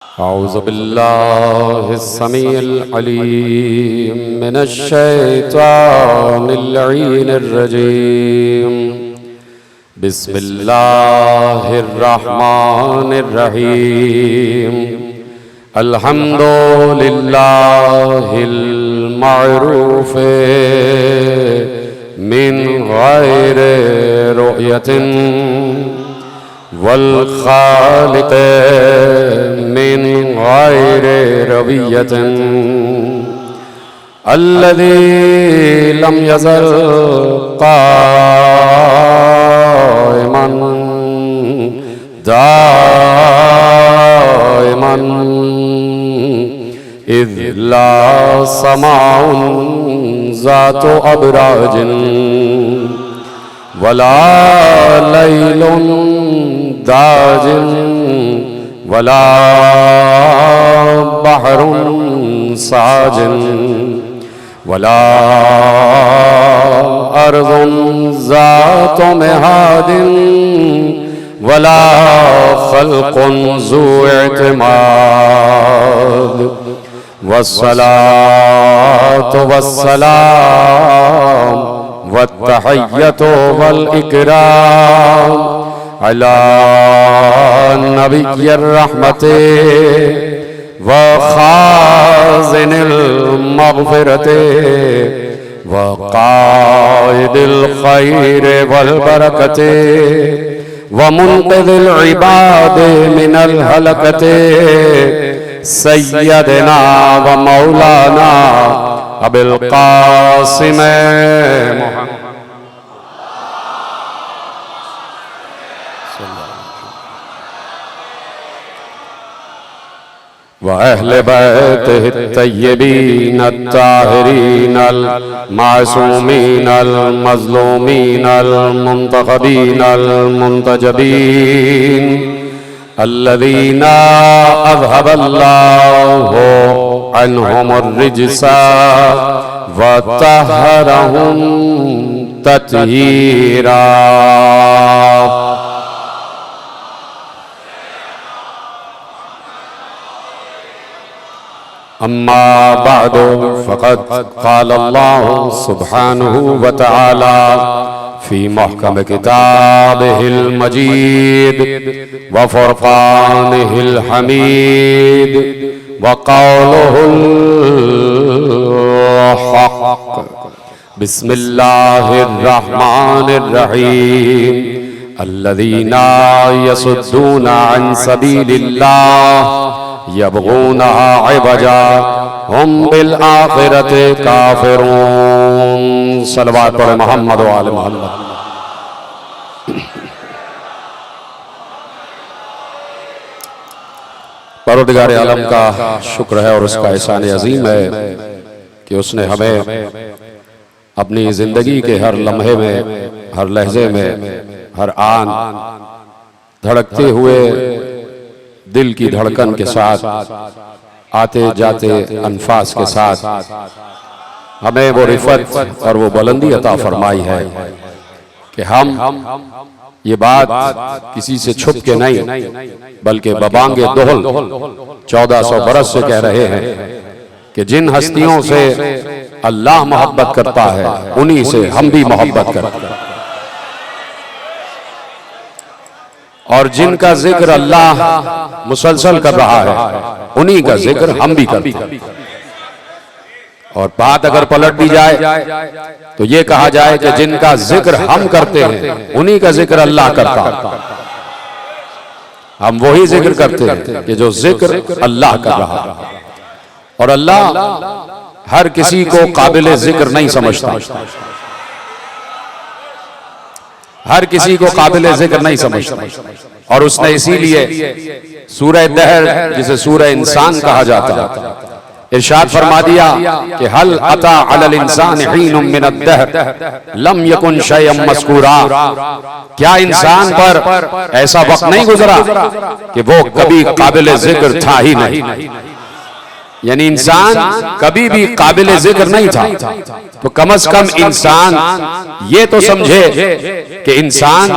औज़ुबिल्लाहिस्समीइल अलीम मिनश्शैतानिर्रजीम बिस्मिल्लाहिर्रहमानिर्रहीम अल्हम्दुलिल्लाहिल मअरूफ़ मिन गैरि रुयतिन वल खालिक़ मिन गैरि रवियतिन अल्लज़ी लम यज़ल क़ाइमन दाइमन इज़ ला समाउन ज़ातु अबराजिन वला लैलुन दाजिन वला बहरुन साजिन वला अर्ज़ुन ज़ातु मिहादिन वला ख़ल्क़ुन ज़ू इतिमाद वस्सलातु वस्सलाम वत्तहिय्यतु वल इकराम अला नबिय्यर रहमते व खाज़िनिल मग़फ़िरते व क़ाइदिल ख़ैरि वल बरकते व मुन्क़िज़िल इबादे मिनल हलकते सय्यदना व मौलाना अबिल क़ासिम व अहले बैतिहि तय्यबीन अत्ताहिरीन अल मासूमीन अल मज़लूमीन अल मुंतखबीन अल मुंतजबीन अल्लज़ीना अज़हबल्लाहु अन्हुमुर रिज्सा व तहहरहुम तत्हीरा। अम्मा बादो फ़क़द क़ाल अल्लाहु सुब्हानहु व तआला फ़ी मुहकम किताबिहिल मजीद व फ़ुरक़ानिहिल हमीद व क़ौलुहुल हक़ बिस्मिल्लाहिर रहमानिर रहीम अल्लज़ीना यसुद्दूना अन सबीलिल्लाह यबगूनहा इवजा हुम बिल आखिरति काफिरून। सल्लल्लाहु अलैहि मोहम्मद व आले मोहम्मद। परवरदिगार आलम का शुक्र है और उसका एहसान अजीम है कि उसने हमें अपनी जिंदगी के हर लम्हे में, हर लहजे में, हर आन धड़कते हुए दिल की धड़कन के साथ, आते जाते अनफास के साथ हमें वो रिफत और वो बुलंदी अता फरमाई है कि हम ये बात किसी से छुप के नहीं बल्कि बबांगे दोहल 1400 बरस से कह रहे हैं कि जिन हस्तियों से अल्लाह मोहब्बत करता है उन्हीं से हम भी मोहब्बत करते हैं और जिनका जिक्र अल्लाह मुसलसल कर रहा है उन्हीं का जिक्र हम भी करते हैं। और बात अगर पलट दी जाए तो ये कहा जाए कि जिनका जिक्र हम करते हैं उन्हीं का जिक्र अल्लाह करता है। हम वही जिक्र करते हैं कि जो जिक्र अल्लाह कर रहा है और अल्लाह हर किसी को काबिल जिक्र नहीं समझता, हर किसी को काबिल जिक्र नहीं समझता। और उसने इसीलिए सूरह दहर जिसे सूरह इंसान कहा जाता है इरशाद फरमा दिया कि हल अता अलल इंसान हीनुम मिनद दहर लम यकुन शयअम मज़कूरा। क्या इंसान पर ऐसा वक्त नहीं गुजरा कि वो कभी काबिल जिक्र था ही नहीं। यानी इंसान कभी भी काबिल जिक्र नहीं था, तो कम से कम इंसान ये तो समझे कि इंसान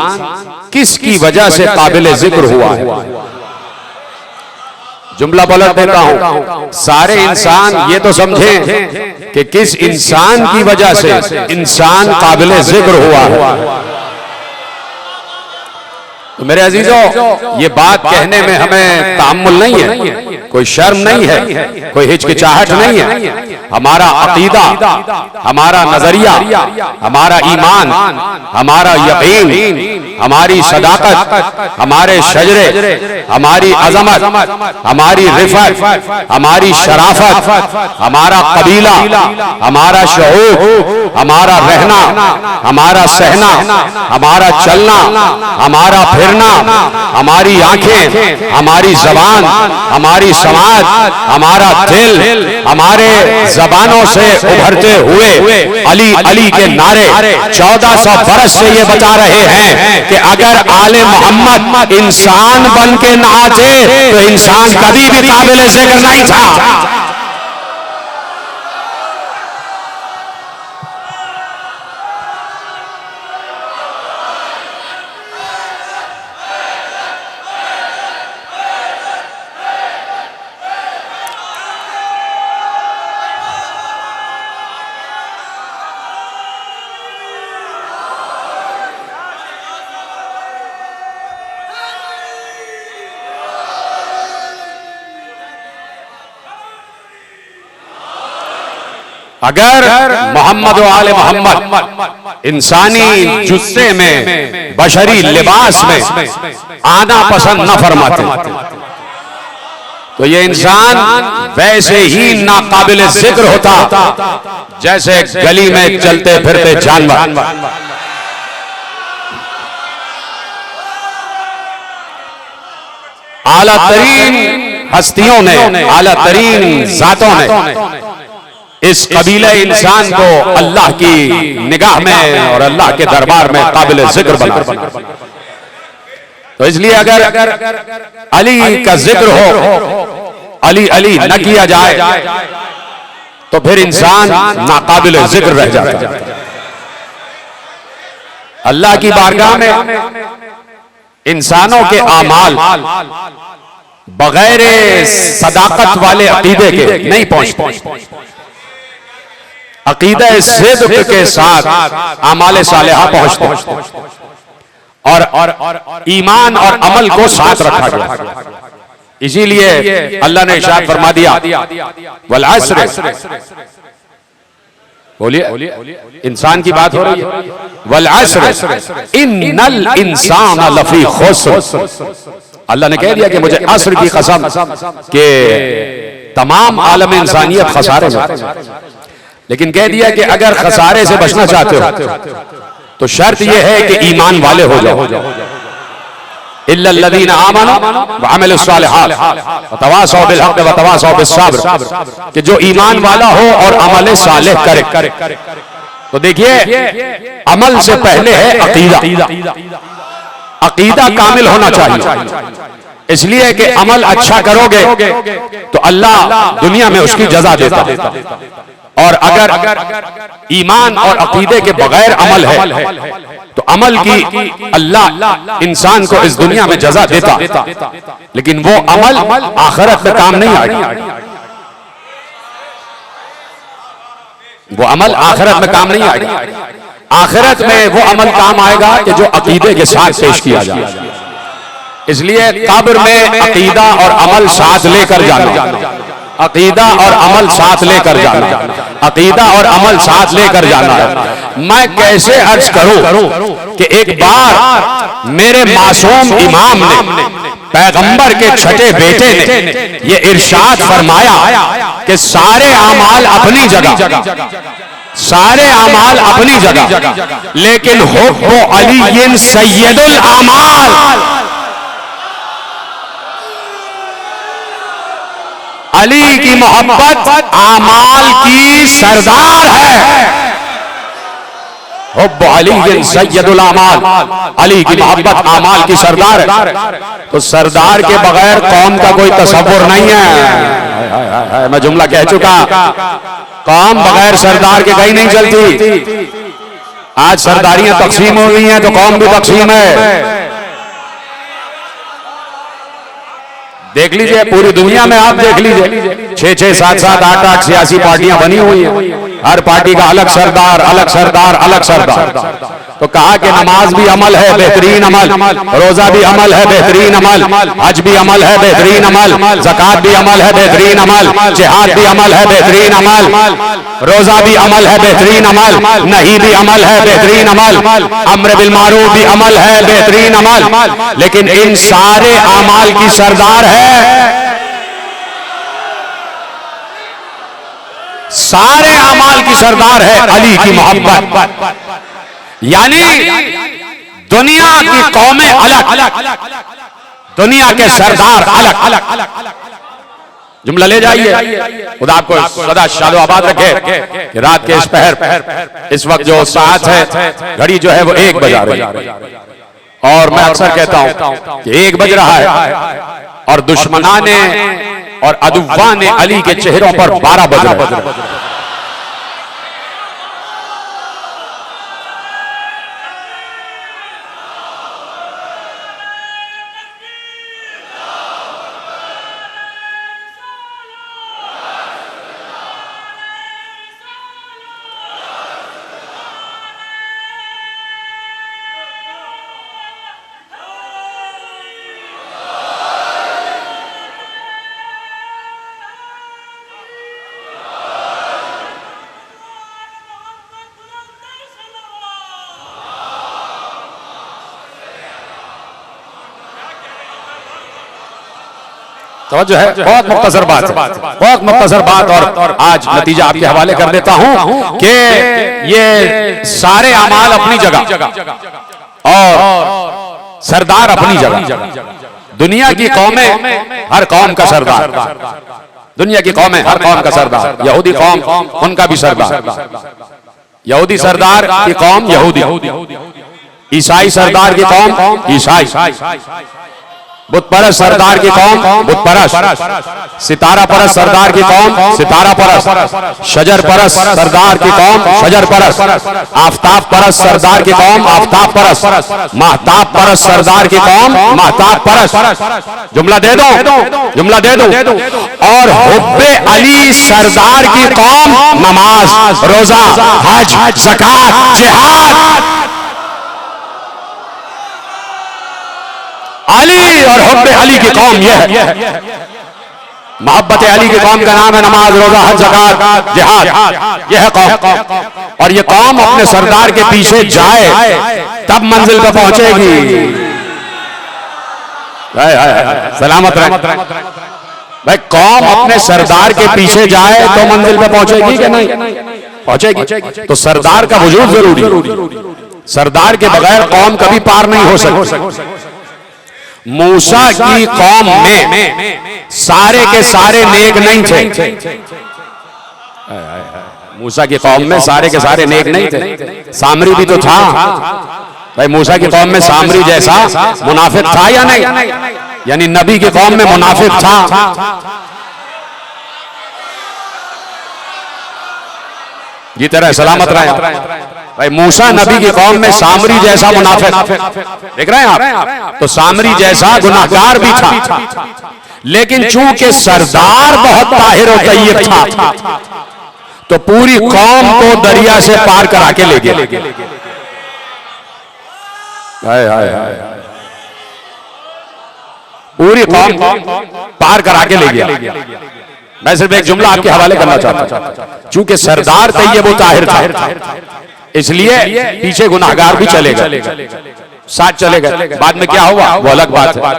किस की वजह से काबिल जिक्र हुआ है। जुमला पलट देता हूं, सारे इंसान ये तो समझें कि किस इंसान की वजह से इंसान काबिले जिक्र हुआ है। तो मेरे अजीजों, ये बात कहने में हमें तामुल नहीं है, कोई शर्म नहीं है, कोई हिचकिचाहट नहीं है। हमारा अकीदा, हमारा नजरिया, हमारा ईमान, हमारा यकीन, हमारी सदाकत, हमारे शजरे, हमारी अजमत, हमारी रिफत, हमारी शराफत, हमारा कबीला, हमारा शऊर, हमारा रहना, हमारा सहना, हमारा चलना, हमारा फिरना, हमारी आंखें, हमारी जबान, हमारी समाज, हमारा दिल, हमारे जबानों से उभरते हुए अली अली के नारे 1400 बरस से ये बता रहे हैं कि अगर आले मोहम्मद इंसान बन के न आते तो इंसान कभी भी काबिल जिक्र नहीं था। अगर मोहम्मद व आले मोहम्मद इंसानी जुस्से में, बशरी लिबास में आना पसंद न फरमाते तो ये इंसान वैसे ही नाकाबिल जिक्र होता जैसे गली में चलते फिरते जानवर। आला तरीन हस्तियों ने, आला तरीन जातों ने इस कबीले इंसान को अल्लाह की निगाह में और अल्लाह के दरबार में काबिल जिक्र बना। तो इसलिए अगर अली का जिक्र हो, अली अली न किया जाए तो फिर इंसान नाकाबिल जिक्र रह जाता है। अल्लाह की बारगाह में इंसानों के आमाल बगैर सदाकत वाले अकीदे के नहीं पहुंचते। अकीदा सिद्क के साथ आमाले सालेहा पहुंचते और ईमान और अमल को साथ रखा गया। इसीलिए अल्लाह ने इरशाद फरमा दिया, वल अस्र, बोलिए, इंसान की बात हो रही है, वल अस्र इन्नल इंसान लफी खुस्र। अल्लाह ने कह दिया कि मुझे अस्र की कसम के तमाम आलम इंसानियत खसारे में। लेकिन कह दिया कि अगर खसारे से बचना चाहते हो तो शर्त यह है कि ईमान वाले हो जाओ। इल्लल्लज़ीना आमनू व अमिलुस सालिहात व तवासौ बिल हक़ व तवासौ बिस सब्र, कि जो ईमान वाला हो और अमल सालेह करे। तो देखिए, अमल से पहले है अकीदा। अकीदा कामिल होना चाहिए, इसलिए कि अमल अच्छा करोगे तो अल्लाह दुनिया में उसकी जज़ा देता है। और अगर ईमान और अकीदे के बगैर अमल है तो अमल की अल्लाह इंसान को इस दुनिया में जज़ा देता, लेकिन वो अमल आखिरत में काम नहीं आएगा। वो अमल आखिरत में काम नहीं आएगा। आखिरत में वो अमल काम आएगा कि जो अकीदे के साथ पेश किया जाए। इसलिए कब्र में अकीदा और अमल साथ लेकर जाना, अकीदा और अमल साथ लेकर जाना, अकीदा और अमल साथ लेकर जाना है। मैं कैसे अर्ज करूं कि एक बार मेरे मासूम इमाम ने, पैगंबर के छठे बेटे ने ये इरशाद फरमाया कि सारे आमाल अपनी जगह, सारे आमाल अपनी जगह, लेकिन हुब्बु अली सय्यदुल आमाल, अली की मोहब्बत आमाल की सरदार है। हुब्बु अली सय्यदुल आमाल, अली की मोहब्बत आमाल की सरदार है। तो सरदार के बगैर कौम का कोई तसव्वुर नहीं है। मैं जुमला कह चुका, कौम बगैर सरदार के कहीं नहीं चलती। आज सरदारियां तकसीम हो गई हैं तो कौम भी तकसीम है। देख लीजिए पूरी दुनिया में आप देख लीजिए 6-6, 7-7, 8-8 सियासी पार्टियां बनी हुई हैं, हर पार्टी का अलग सरदार, अलग सरदार, अलग सरदार। तो कहा कि नमाज भी अमल है, बेहतरीन अमल, रोजा भी अमल है, बेहतरीन अमल, हज भी अमल है, बेहतरीन अमल, ज़कात भी अमल है, बेहतरीन अमल, जिहाद भी अमल है, बेहतरीन अमल, रोजा भी अमल है, बेहतरीन अमल, नहीं भी अमल है, बेहतरीन अमल, अम्र बिल मारूफ भी अमल है, बेहतरीन अमल। लेकिन इन सारे अमाल की सरदार है, सारे अमाल की सरदार है अली की मोहब्बत। यानी दुनिया की कौमें अलग, दुनिया के सरदार अलग। जुमला ले जाइए, खुदा आपको सदा शादो आबाद रखे कि रात के इस पहर, इस वक्त जो साथ है, घड़ी जो है वो 1 बजा रही है और मैं अक्सर कहता हूं कि 1 बज रहा है और दुश्मना ने और अदुवा ने अली के चेहरों पर 12 बज रहे हैं। तो जो है बहुत मुख्तसर बात, बहुत मुख्तसर बात और आज नतीजा आपके हवाले कर देता हूं कि ये सारे अमाल अपनी जगह और सरदार अपनी जगह। दुनिया की कौमें हर कौम का सरदार, दुनिया की कौमें हर कौम का सरदार। यहूदी कौम उनका भी सरदार, यहूदी सरदार की कौम यहूदी, ईसाई सरदार की कौम ईसाई, बुत परस्त सरदार की कौम बुत परस्त, सितारा परस्त सरदार की कौम सितारा परस्त, शजर परस्त सरदार की कौम शजर परस्त, आफताब परस्त सरदार की कौम आफताब परस्त, महताब परस्त सरदार की कौम महताब परस्त। जुमला दे दो, जुमला दे दो। और हुब्बे अली सरदार की कौम नमाज, रोजा, हज, ज़कात, जिहाद। अली और हुब्बे अली की कौम यह है, मोहब्बत अली की कौम का नाम है नमाज, रोजा, हज, ज़कात, जिहाद। यह है कौम, और ये कौम अपने सरदार के पीछे जाए तब मंजिल पे पहुंचेगी। सलामत रहे भाई, कौम अपने सरदार के पीछे जाए तो मंजिल पे पहुंचेगी कि नहीं पहुंचेगी। तो सरदार का वजूद जरूरी, सरदार के बगैर कौम कभी पार नहीं हो सकती। मूसा की कौम में सारे के सारे नेक नहीं थे, मूसा की कौम में सारे के सारे नेक नहीं थे। सामरी भी तो था भाई, मूसा की कौम में सामरी जैसा मुनाफिक था या नहीं? यानी नबी की कौम में मुनाफिक था। जी तरह सलामत रहे भाई, मूसा नबी की कौम में सामरी जैसा मुनाफिक, देख रहे हैं आप? तो सामरी जैसा गुनाहगार भी था, लेकिन चूंकि सरदार बहुत ताहिर और तय्यब था तो पूरी कौम को दरिया से पार करा के ले गया। पूरी कौम पार करा के ले गया। मैं सिर्फ एक जुमला आपके हवाले करना चाहता हूं, चूंकि सरदार तय्यब और ताहिर था इसलिए पीछे गुनाहगार भी चले गए, साथ चले गए। बाद में क्या हुआ वो अलग बात है।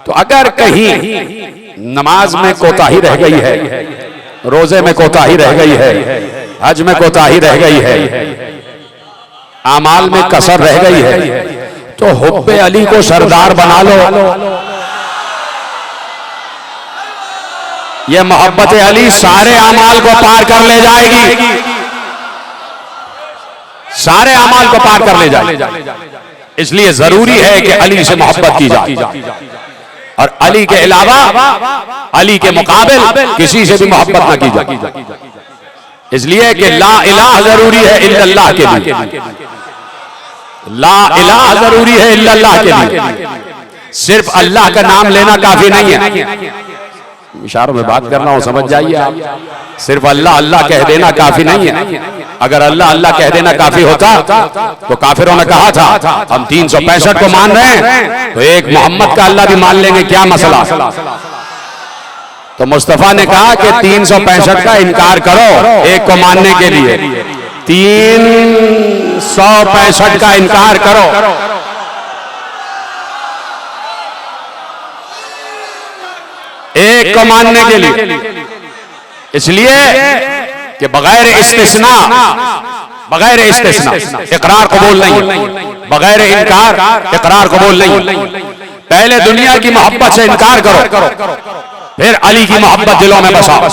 तो अगर कहीं नमाज में कोताही रह गई है, रोजे में कोताही रह गई है, हज में कोताही रह गई है, आमाल में कसर रह गई है, तो हुब्बे अली को सरदार बना लो। ये मोहब्बत अली सारे आमाल को पार कर ले जाएगी, सारे अमाल को पार कर ले जाए। इसलिए जरूरी है कि अली से मोहब्बत की जाए और अली के अलावा, अली के मुकाबिल किसी से भी मोहब्बत ना की जाए। इसलिए कि ला इलाह जरूरी है इल्लल्लाह के लिए, ला इलाह जरूरी है इल्लल्लाह के लिए। सिर्फ अल्लाह का नाम लेना काफी नहीं है। इशारों में बात कर रहा हूं, समझ जाइए आप। सिर्फ अल्लाह अल्लाह कह देना काफी नहीं है। अगर अल्लाह अल्लाह कह देना काफी होता तो काफिरों ने कहा था हम 365 को मान रहे हैं तो एक मोहम्मद का अल्लाह भी मान लेंगे, क्या मसला। तो मुस्तफा ने कहा कि 365 का इनकार करो एक को मानने के लिए, 365 का इनकार करो। एक को मानने के लिए, इसलिए कि बगैर इस्तिस्ना इकरार कबूल नहीं, बगैर इनकार इकरार कबूल नहीं। पहले दुनिया की मोहब्बत से इनकार करो, फिर अली की मोहब्बत दिलों में बसाओ,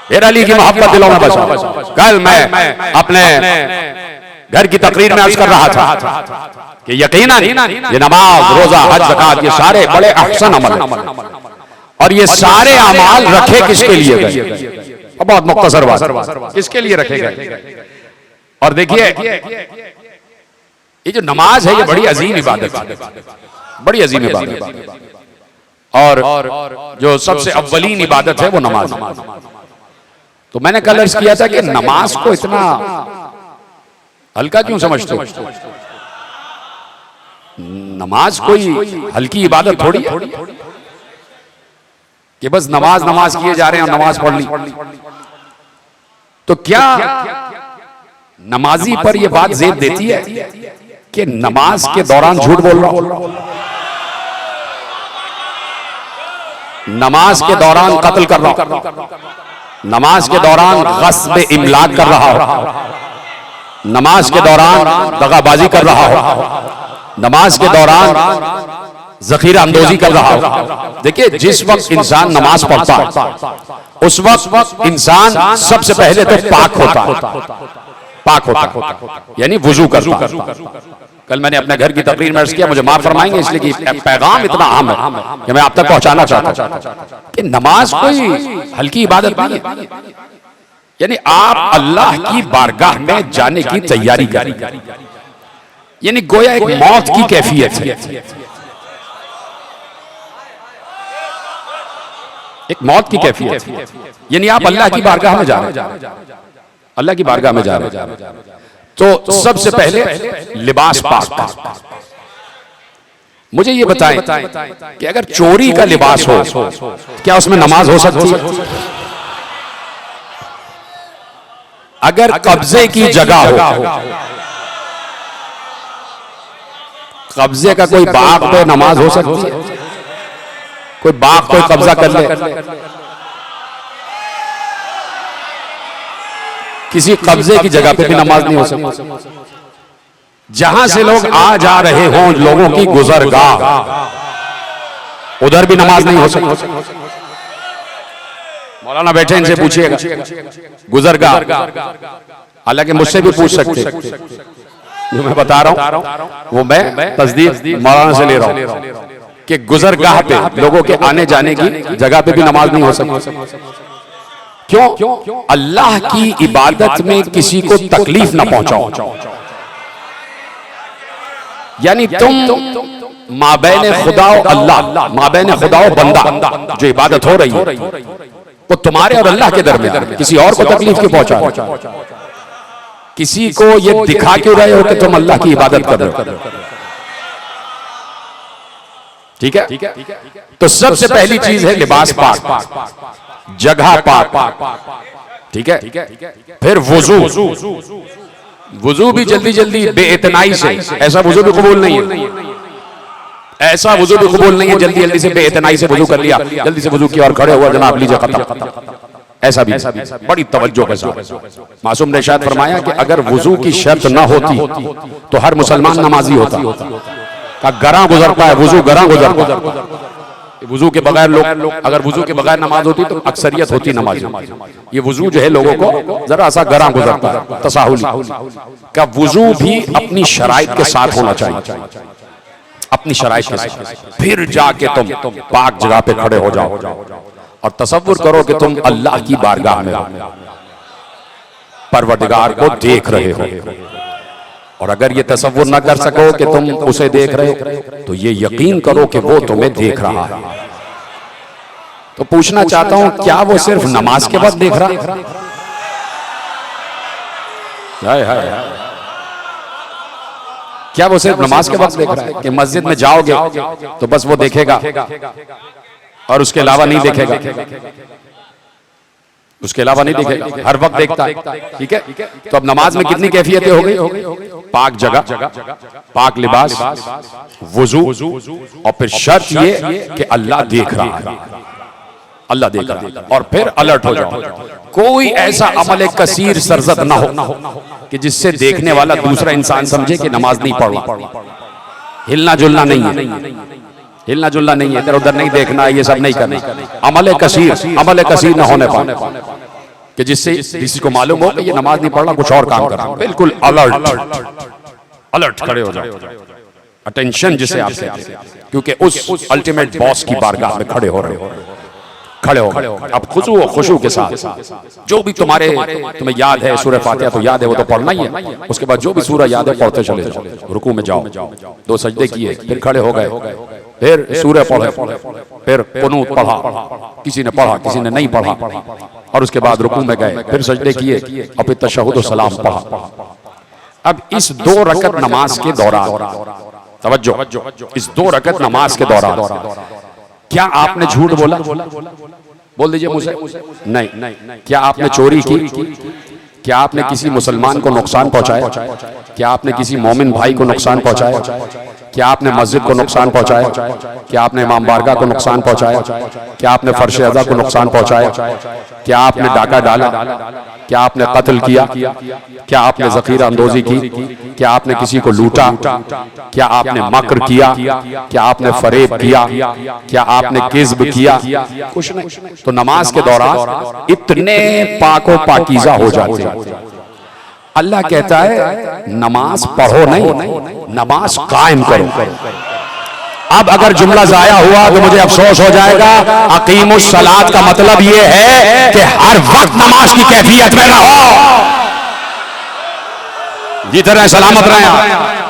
फिर अली की मोहब्बत दिलों में बसाओ। कल मैं अपने घर की तकरीर में अर्ज कर रहा था कि यकीनन ये नमाज, रोजा, हज, ज़कात ये सारे बड़े अहसन अमल हैं और ये सारे अमाल रखे किसके लिए गए? बहुत मुख्तसर बात, किसके लिए रखे गए? और देखिए ये जो नमाज है ये बड़ी अजीम इबादत है, बड़ी अजीम इबादत है और जो सबसे अव्वलीन इबादत है वो नमाज। तो मैंने कल अर्ज किया था कि नमाज को इतना हल्का क्यों समझते हो? नमाज कोई हल्की इबादत थोड़ी है कि बस नमाज नमाज किए जा रहे हैं और नमाज पढ़ ली। तो क्या नमाजी पर यह बात ज़ेद देती है कि नमाज के दौरान झूठ बोल रहा हूं, नमाज के दौरान कत्ल कर रहा हूं, नमाज के दौरान गस्ब इमलाक कर रहा हूं, नमाज के दौरान दगाबाजी कर रहा हूं, नमाज के दौरान ज़ख़ीरा अंदोज़ी कर रहा हूं। देखिए जिस वक्त इंसान नमाज पढ़ता है उस वक्त इंसान सबसे पहले तो पाक होता, यानी वुजू करता। कल मैंने अपने घर की तकरीर में अर्ज़ किया, मुझे माफ फरमाएंगे इसलिए कि पैगाम इतना अहम है कि मैं आप तक पहुंचाना चाहता हूं कि नमाज कोई हल्की इबादत नहीं है। यानी आप अल्लाह की बारगाह में जाने की तैयारी करें, यानी गोया एक मौत की कैफियत है, एक मौत की कैफियत, यानी आप अल्लाह की बारगाह में जा रहे हैं, अल्लाह की बारगाह में जा रहे हैं। तो सबसे पहले लिबास पाक। मुझे ये बताएं कि अगर चोरी का लिबास हो क्या उसमें नमाज हो सकती है? अगर कब्जे की जगह हो, कब्जे का कोई बाग पे नमाज हो सकती है? कोई बाग कोई कब्जा कर ले, किसी कब्जे की जगह पे भी नमाज नहीं हो सकती। जहां से लोग आ जा रहे हों, लोगों की गुजरगाह, उधर भी नमाज नहीं हो सकती। मौलाना बैठे, इनसे पूछिएगा गुजरगाह, हालांकि मुझसे भी पूछ सकते, जो मैं बता रहा हूं वो मैं तस्दीक मौलाना से ले रहा हूं कि गुजरगाह पे लोगों के आने जाने की जगह पे भी नमाज नहीं हो सकती। क्यों? अल्लाह की इबादत में किसी को तकलीफ ना पहुंचाओ, यानी तुम माबैन खुदा और अल्लाह, माबैन खुदा और बंदा जो इबादत हो रही है वो तुम्हारे और अल्लाह के दरमियान, किसी और को तकलीफ क्यों पहुंचा रहे हो? किसी को ये दिखा क्यों रहे हो कि तुम अल्लाह की इबादत कर रहे हो? ठीक है। तो सबसे पहली चीज है लिबास पाक, जगह पाक, ठीक है। फिर वुजू, वुजू भी जल्दी जल्दी बेइतनाई से, ऐसा वुजू भी कबूल नहीं है, ऐसा वुजू भी कबूल नहीं है जल्दी जल्दी से बेइतनाई से वुजू कर लिया, जल्दी से वुजू किया और खड़े हुआ जनाब लीजिए खत्म, ऐसा भी बड़ी तवज्जो के साथ। मासूम ने इरशाद फरमाया कि अगर वुजू की शर्त ना होती तो हर मुसलमान नमाजी होता। का गरा गुजरता है, वुजू गरा गुजरता है। वुजू के बगैर लोग, अगर वुजू के बगैर नमाज होती तो अक्सरियत होती नमाज। ये वुजू जो है लोगों को जरा सा गरा गुजरता है, तसाहुली। का वुजू भी अपनी शराइत के साथ होना चाहिए, अपनी शराइत के साथ। फिर जाके तुम पाक जगह पे खड़े हो जाओ और तसव्वुर करो कि तुम अल्लाह की बारगाह में हो, परवरदिगार को देख रहे हो। और अगर ये तसव्वुर ना कर सको कि तुम उसे देख रहे हो तो ये यकीन करो कि वो तुम्हें देख रहा है। तो पूछना चाहता हूं, क्या वो सिर्फ नमाज के वक्त देख रहा? हाय हाय, क्या वो सिर्फ नमाज के वक्त देख रहा है कि मस्जिद में जाओगे तो बस वो देखेगा और उसके अलावा नहीं देखेगा? उसके अलावा नहीं दिखेगा, हर वक्त देखता है। ठीक है, तो अब नमाज में कितनी कैफियतें हो गई? पाक जगह, पाक लिबास, वुजू, और फिर शर्त ये कि अल्लाह देख रहा है, अल्लाह देख रहा है। और फिर अलर्ट हो जाओ, कोई ऐसा अमल कसीर सरजद ना हो कि जिससे देखने वाला दूसरा इंसान समझे कि नमाज नहीं पढ़ रहा। हिलना जुलना नहीं है, हिलना जुलना नहीं है, इधर उधर नहीं देखना, ये सब नहीं करना। अमल कसीर न होने पाए कि जिससे किसी को मालूम हो कि ये नमाज नहीं पढ़ना, कुछ और काम कर रहा है। बिल्कुल अलर्ट खड़े हो जाओ, अटेंशन जिसे आप कहते हैं, क्योंकि उस अल्टीमेट बॉस की बारगाह में खड़े हो रहे हो। अब खुशू और खुशू के साथ जो भी तुम्हें याद है, सूरह फातिहा तो याद है, वो तो पढ़ना ही है। उसके बाद जो भी सूरह याद है पढ़ते चले जाओ। रुकू में जाओ, 2 सजदे किए, फिर खड़े हो गए, फिर सूरह पढ़े, फिर कुनूत पढ़ा, किसी ने पढ़ा किसी ने नहीं पढ़ा, और उसके बाद रुकू में गए, फिर सजदे किए, और फिर तशहुद और सलाम पढ़ा। अब इस 2 रकत नमाज के दौरान, तवज्जो, इस 2 रकत नमाज के दौरान क्या आपने झूठ बोला? बोल दीजिए मुझे। नहीं। क्या आपने चोरी की? क्या आपने किसी मुसलमान को नुकसान पहुंचाया? क्या आपने किसी मोमिन भाई को नुकसान पहुंचाया? क्या आपने मस्जिद को नुकसान पहुंचाया? क्या आपने इमाम बारगाह को नुकसान पहुंचाया? क्या आपने फर्श अज़ा को नुकसान पहुंचाया? क्या आपने डाका डाला? क्या आपने कत्ल किया? क्या आपने ज़ख़ीरा अंदोज़ी की? क्या आपने किसी को लूटा? क्या आपने मक्र किया? क्या आपने फरेब किया? क्या आपने किज़्ब किया? कुछ नहीं। तो नमाज के दौरान इतने पाको पाकीज़ा हो जाते हैं। अल्लाह कहता है नमाज पढ़ो नहीं, नमाज कायम करो। अब अगर जुमला जाया हुआ तो मुझे अफसोस हो जाएगा। अकीमुस सलात का मतलब यह है कि हर वक्त नमाज की कैफियत में रहो, जीते रहे, सलामत रहे।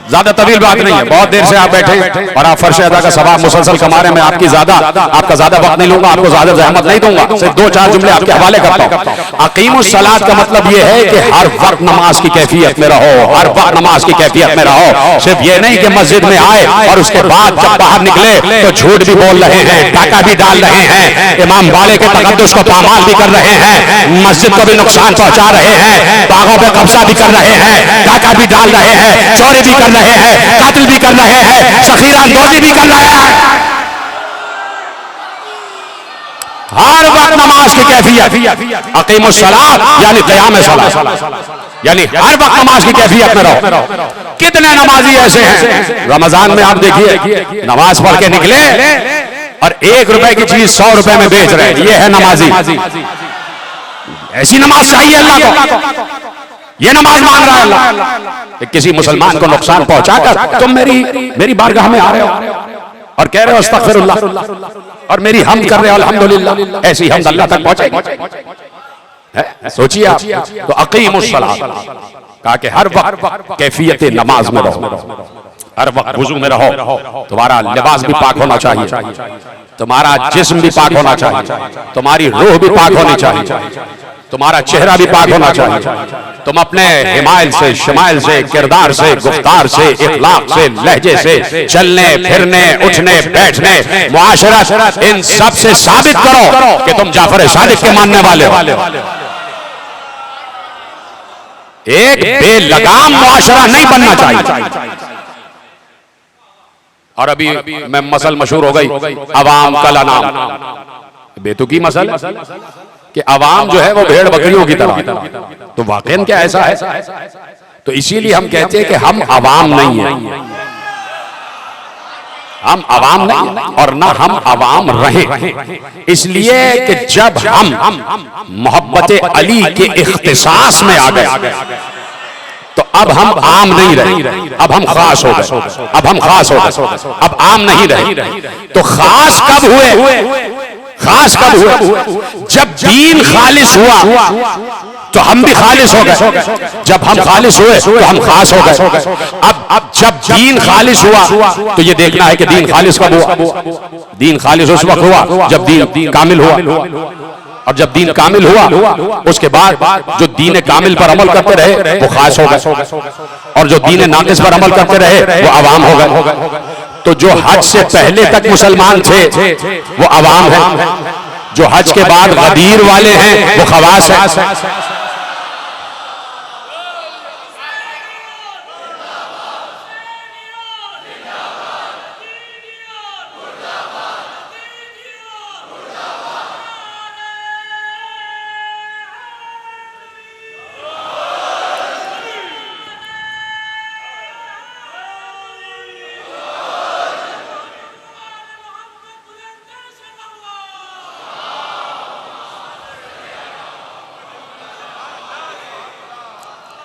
ज्यादा तवील बात नहीं है, बहुत देर से आप बैठे और आप फर्श अदा का सवाब मुसलसल कमा रहे हैं। मैं आपका ज्यादा वक्त नहीं लूंगा, आपको ज्यादा जहमत नहीं दूंगा, सिर्फ 2-4 जुमले आपके हवाले करता हूं। अकीमुस सलात का मतलब यह है कि हर वक्त नमाज की कैफियत में रहो, हर वक्त नमाज की कैफियत में रहो। सिर्फ ये नहीं कि मस्जिद में आए और उसके बाद जब बाहर निकले तो झूठ भी बोल रहे हैं, डाका भी डाल रहे हैं, इमाम वाले के तकद्दुस को पामाल भी कर रहे हैं, मस्जिद को भी नुकसान पहुंचा रहे हैं, बागों पे कब्जा भी कर रहे हैं, डाका भी डाल रहे हैं, चोरी भी कर रहे हैं, कातिल भी कर रहे हैं, ज़ख़ीरा अंदोज़ी भी कर रहे हैं। हर वक्त नमाज की कैफियत, अकीमुस सलात यानी क़याम सलात, यानी हर वक्त नमाज की कैफियत में रहो। कितने नमाजी ऐसे हैं, रमजान में आप देखिए नमाज पढ़ के निकले और 1 रुपए की चीज 100 रुपए में बेच रहे हैं। ये है नमाजी। ऐसी नमाज चाहिए अल्लाह को। ये नमाज मांग रहा है अल्लाह। किसी मुसलमान को नुकसान पहुंचाकर तुम मेरी बारगाह में आ रहे हो और कह रहे हो अस्तगफिरुल्लाह और मेरी हम्द कर रहे हो अल्हम्दुलिल्लाह। ऐसी हम्द अल्लाह तक पहुंचेगी? सोचिए आप। तो अकीमुस सलात कहा कि हर वक्त कैफियत नमाज में रहो, हर वक्त वुजू में रहो। तुम्हारा लिबास भी पाक होना चाहिए, तुम्हारा जिस्म भी पाक होना चाहिए, तुम्हारी रूह भी पाक होनी चाहिए, तुम्हारा चेहरा भी पाक होना चाहिए। तुम अपने हिमायल से, शमाइल से, किरदार से, गुफ्तार से, इखलाक से, लहजे से, चलने फिरने, उठने बैठने, मुआशरत, इन सब से साबित करो कि तुम जाफर सादिक के मानने वाले हो। एक बेलगाम मुआशरा नहीं बनना चाहिए। और अभी मैं मसल मशहूर हो गई, अवाम कल अनाम, बेतुकी मसल कि अवाम जो है वो भेड़ बकरियों की तरह। तो वाकई क्या ऐसा है? तो इसीलिए हम कहते हैं कि हम अवाम नहीं हैं, हम अवाम नहीं और ना हम अवाम रहे। इसलिए कि जब हम मोहब्बत अली के इख्तिसास में आ गए, तो अब हम आम नहीं रहे, अब हम खास हो गए, अब हम खास हो गए, अब आम नहीं रहे। तो खास कब हुए? खास कब हुए? जब दीन खालिस हुआ तो हम भी खालिस हो गए, जब हम खालिस हुए तो हम खास हो गए। अब जब दीन खालिस हुआ तो ये देखना है कि दीन खालिस कब हुआ। दीन खालिस उस वक्त हुआ जब दीन कामिल हुआ, और जब दीन कामिल हुआ उसके बाद जो दीन कामिल पर अमल करते रहे वो खास हो गए, और जो दीन नाकिस पर अमल करते रहे वो अवाम हो गए। तो जो हज से पहले तक मुसलमान थे वो अवाम है, जो हज के बाद गदीर वाले हैं वो खवास है।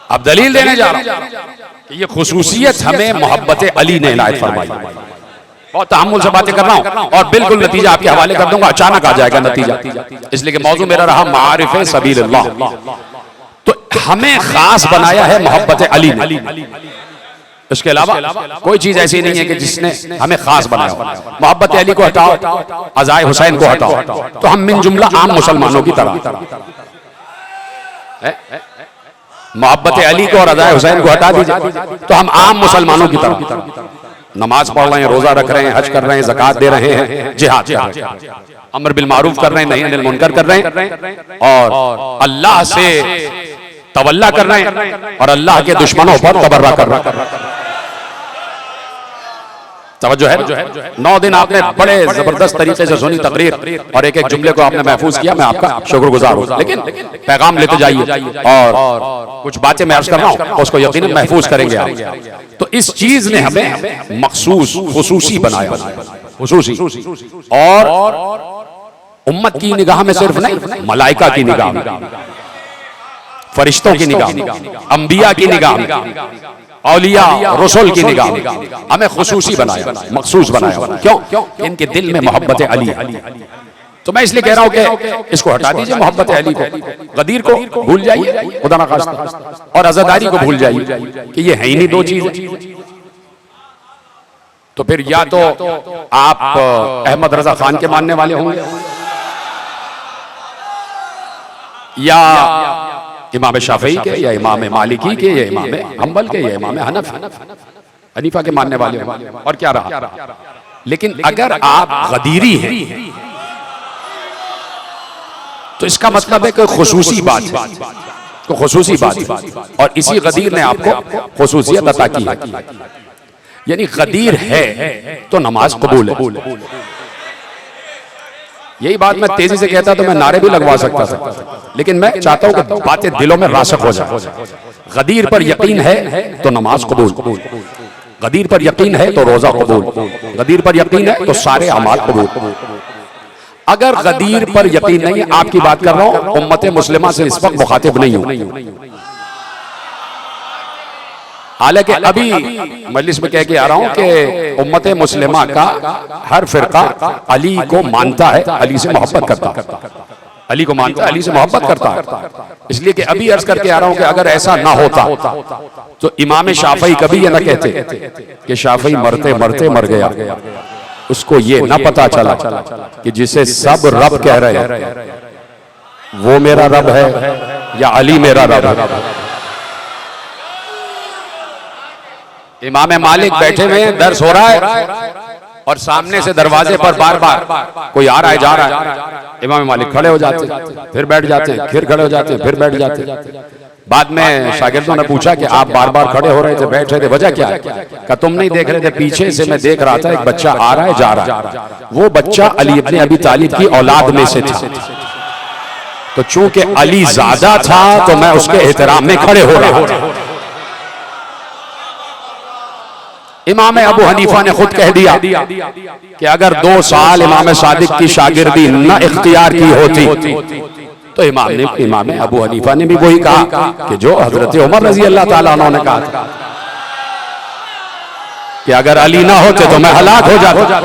अब दलील देने जा रहा हूं कि ये खुसूसियत हमें मोहब्बत अली ने इनायत फरमाई। बहुत तहम्मुल से बातें कर रहा हूं और बिल्कुल नतीजा आपके हवाले कर दूंगा, अचानक आ जाएगा नतीजा, इसलिए कि मौजू मेरा रहा मारिफ सबीलुल्लाह। तो हमें खास बनाया है मोहब्बत अली ने, इसके अलावा कोई चीज ऐसी नहीं है कि जिसने हमें खास बनाया। मोहब्बत अली को हटाओ, अज़ाए हुसैन को हटाओ, तो हम मिन जुमला आम मुसलमानों की तरह। मोहब्बत अली को और अज़ाए हुसैन को हटा दीजिए तो हम आम मुसलमानों की तरह नमाज पढ़ रहे हैं, रोजा रख रहे हैं, हज कर रहे हैं, ज़कात दे रहे हैं, जिहाद कर रहे हैं, अमर बिल मारूफ कर रहे हैं, नही अनिल मुनकर कर रहे हैं, और अल्लाह से तवल्ला कर रहे हैं और अल्लाह के दुश्मनों पर तबर्रा कर रहे हैं। तवज्जो है? 9 दिन आपने बड़े जबरदस्त तरीके से सुनी तकरीर और एक एक जुमले को आपने महफूज किया, मैं आपका शुक्रगुजार हूं। लेकिन पैगाम लेते जाइए और कुछ बातें मैं अर्ज कर रहा हूं उसको यकीनन महफूज करेंगे आप। तो इस चीज ने हमें मखसूस खुसूसी बनाया, खुसूसी, और उम्मत की निगाह में सिर्फ नहीं, मलाइका की निगाह में, फरिश्तों की निगाह में, अंबिया की निगाह में, औलिया रसूल की निगाह में हमें खुसूसी बनाया, मखसूस बनाया। क्यों? इनके दिल में मोहब्बत अली है। तो मैं इसलिए कह रहा हूं कि इसको हटा दीजिए, मोहब्बत अली को, गदीर को भूल जाइए खुदा ना खास्ता, और अज़ादारी को भूल जाइए कि ये है ही नहीं दो चीजें। तो फिर या तो आप अहमद रजा खान के मानने वाले होंगे, या इमाम शाफी के, या इमाम मालिकी के, या इमाम हम्बल के, या इमाम हनीफा के मानने वाले होंगे, और क्या रहा। लेकिन अगर आप गदीरी हैं तो इसका मतलब है कि खुसूसी बात है, तो खुसूसी बात है, और इसी गदीर ने आपको खुसूसियत अता की है। यानी गदीर है तो नमाज कबूल है। यही बात मैं तेजी से कहता तो मैं नारे भी लगवा सकता था, लेकिन मैं चाहता हूं कि बातें दिलों में रासख हो जाए। गदीर पर यकीन है तो नमाज कबूल, गदीर पर यकीन है तो रोजा कबूल, गदीर पर यकीन है तो सारे अमाल कबूल। अगर गदीर पर यकीन नहीं, आपकी बात कर रहा हूं, उम्मत मुस्लिमा से इस वक्त मुखातिब नहीं हूं, हालांकि अभी मजलिस में कह के आ रहा हूं कि उम्मत मुस्लिमा का हर फिरका अली को मानता है, अली से मोहब्बत करता है, अली को मानता है, अली से मोहब्बत करता है। इसलिए कि अभी अर्ज करके आ रहा हूं कि अगर ऐसा ना होता तो इमाम शाफी कभी ये ना कहते कि शाफी मरते मरते मर गया, उसको ये ना पता चला कि जिसे सब रब कह रहे हैं वो मेरा रब है या अली मेरा रब है। इमाम मालिक बैठे हुए हैं, दर्स हो रहा है, और सामने से दरवाजे पर बार बार कोई आ रहा है जा रहा है, इमाम मालिक खड़े हो जाते, फिर बैठ जाते, फिर खड़े हो जाते, फिर बैठ जाते। बाद में शागिर्दों ने पूछा कि आप बार बार खड़े हो रहे थे, बैठ रहे थे, वजह क्या है? क्या तुम नहीं देख रहे थे? पीछे से मैं देख रहा था एक बच्चा आ रहा है जा रहा है, वो बच्चा अली इब्ने अबी तालिब की औलाद में से था, तो चूंकि अली ज्यादा था तो मैं उसके एहतराम में खड़े हो रहा था। इमाम अबू हनीफा ने खुद कह दिया कि अगर 2 साल इमाम सादिक की शागिर्दी न इख्तियार की होती तो इमाम अबू हनीफा ने भी वही कहा कि जो हजरत उमर रजी अल्लाह ताला अन्हु ने कहा था कि अगर अली ना होते तो मैं हलाक हो जाता।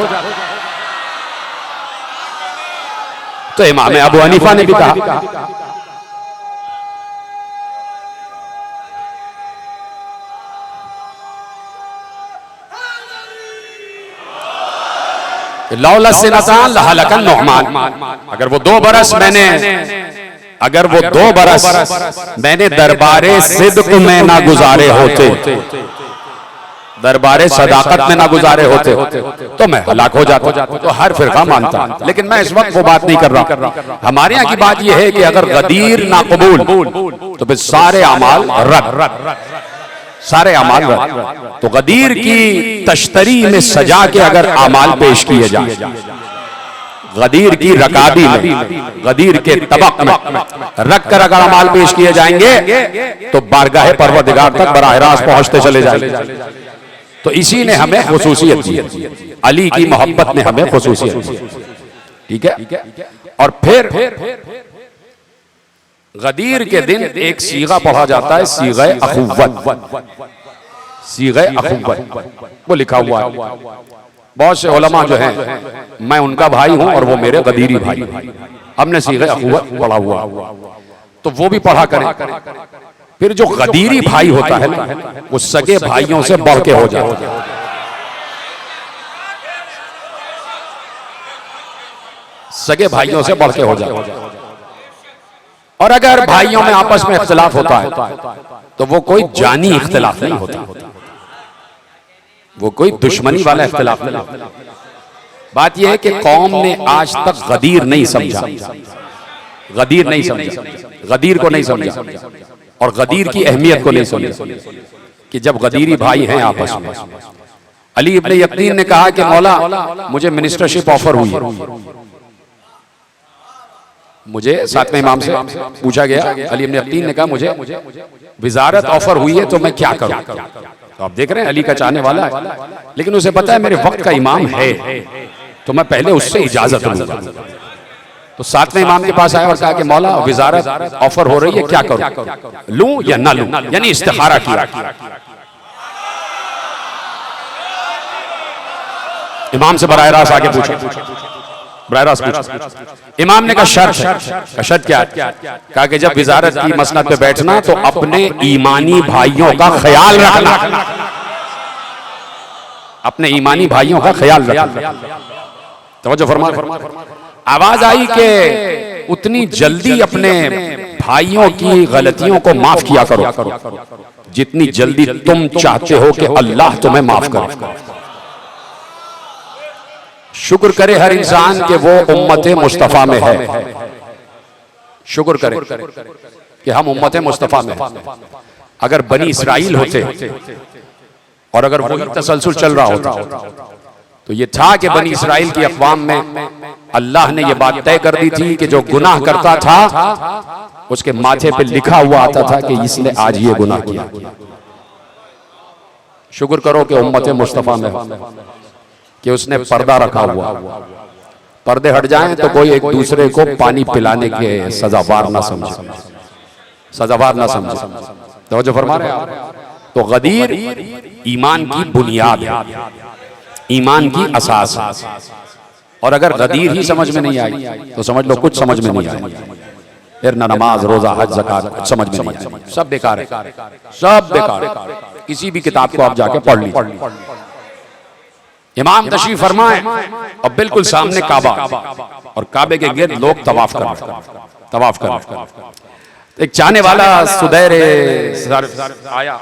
तो इमाम अबू हनीफा ने भी कहा। लौला सिनतान लहलकन नुअमान, अगर वो 2 बरस मैंने दरबारे सिद्क में ना गुजारे होते, दरबारे सदाकत में ना गुजारे होते तो मैं हलाक हो जाता। तो हर फिरका मानता, लेकिन मैं इस वक्त वो बात नहीं कर रहा। हमारे यहाँ की बात यह है कि अगर गदीर ना कबूल तो फिर सारे अमाल रद्द, सारे अमाल रद्द। तो गदीर की तश्तरी में सजा के अगर अमाल पेश किए जाए, गदीर की रकाबी में, गदीर के तबक में रख कर अगर अमाल पेश किए जाएंगे तो बारगाह परवरदिगार तक बराह रास्त पहुंचते चले जाएंगे। तो इसी ने हमें खुसूसियत दी, अली की मोहब्बत ने हमें खुसूसियत दी। ठीक है। और फिर गदीर के दिन एक सीगा पढ़ा जाता है, सीगा अखुव्वत, सीगा अखुव्वत वो लिखा हुआ है। बहुत से उलमा जो हैं, मैं उनका भाई हूं और वो मेरे गदीरी भाई, हमने सीगा अखुव्वत पढ़ा हुआ, तो वो भी पढ़ा करें। फिर जो गदीरी भाई होता है ना, वो सगे भाइयों से बढ़ के हो जाता है। सगे भाइयों से बढ़ के हो जाता है। और अगर भाइयों में आपस में इख्तिलाफ होता है तो वो कोई जानी इख्तिलाफ नहीं होता, वो कोई दुश्मनी वाला इख्तिलाफ नहीं होता। बात यह है कि कौम ने आज तक गदीर नहीं समझा, गदीर नहीं समझा, गदीर को नहीं समझा और गदीर की अहमियत को नहीं समझा कि जब गदीरी भाई हैं आपस में। अली इब्न यकीन ने कहा कि मौला मुझे मिनिस्टरशिप ऑफर हुई है। मुझे साथ में इमाम से पूछा गया, अली इब्न यकीन ने कहा मुझे विजारत ऑफर हुई है तो मैं क्या करूं। तो आप देख रहे हैं अली का चाहने वाला है, लेकिन उसे पता है मेरे वक्त का इमाम है तो मैं पहले उससे इजाजत लूंगा। तो साथ में इमाम के पास आया और कहा कि मौला विजारत ऑफर हो रही है, क्या करूं, लूं या ना लूं, यानी इस्तिखारा किया। इमाम से बराह रास्त आगे पूछा, इमाम ने कहा शर्त क्या? कहा कि जब विजारत की मसनद पे बैठना तो अपने ईमानी भाइयों का ख्याल रखना, अपने ईमानी भाइयों का ख्याल रखना। तवज्जो फरमा। आवाज आई कि उतनी जल्दी अपने भाइयों की गलतियों को माफ किया करो जितनी जल्दी तुम चाहते हो कि अल्लाह तुम्हें माफ करे। शुक्र करे हर इंसान के वो उम्मत मुस्तफा में है, शुक्र करे कि हम उम्मत मुस्तफा में हैं। अगर बनी इसराइल होते और अगर वही तसलसल चल रहा होता तो ये था कि बनी इसराइल की अक़वाम में अल्लाह ने ये बात तय कर दी थी कि जो गुनाह करता था उसके माथे पे लिखा हुआ आता था कि इसने आज ये गुनाह किया। शुक्र करो कि उम्मत मुस्तफा में कि उसने पर्दा रखा हुआ, पर्दे हट जाएं तो कोई एक दूसरे को पानी पिलाने के सजावार ना समझे, सजावार ना समझे। तो जो फरमा रहे हैं, तो गदीर ईमान की बुनियाद है, ईमान की असास है। और अगर गदीर ही समझ में नहीं आई तो समझ लो कुछ समझ में नहीं आई, फिर ना नमाज रोजा हज ज़कात कुछ समझ में नहीं आई, सब बेकार है, सब बेकार है। किसी भी किताब को आप जाके पढ़ लीजिए। इमाम तशरीफ फरमाए और बिल्कुल सामने काबा और काबे के गिर्द लोग तवाफ कर। एक चाहने वाला सुदैर आया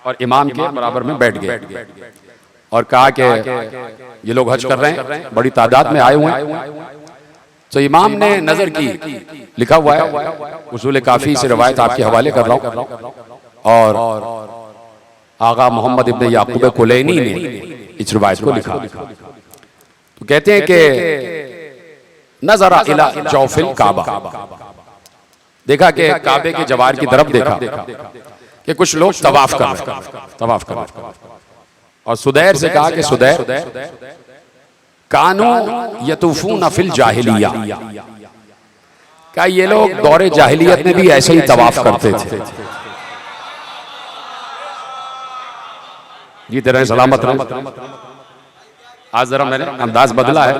और इमाम के बराबर में बैठ गए और कहा कि ये लोग हज कर रहे हैं, बड़ी तादाद में आए हुए हैं। तो इमाम ने नजर की, लिखा हुआ है उसूल काफी से रवायत आपके हवाले कर रहा हूं, और आगा मोहम्मद इब्न याकूब कुलैनी ने इस रवायत को लिखा। तो कहते हैं कि नजरा इला जौफिल काबा, देखा कि काबे के जवार की तरफ देखा कि कुछ लोग तवाफ कर और सुदैर से कहा कि सुदैर कानू यतूफून फिल जाहिलिया, क्या ये लोग दौरे जाहिलियत में भी ऐसे ही तवाफ करते थे? जीते रहे, सलामत रहे। आज जरा मैंने अंदाज बदला है,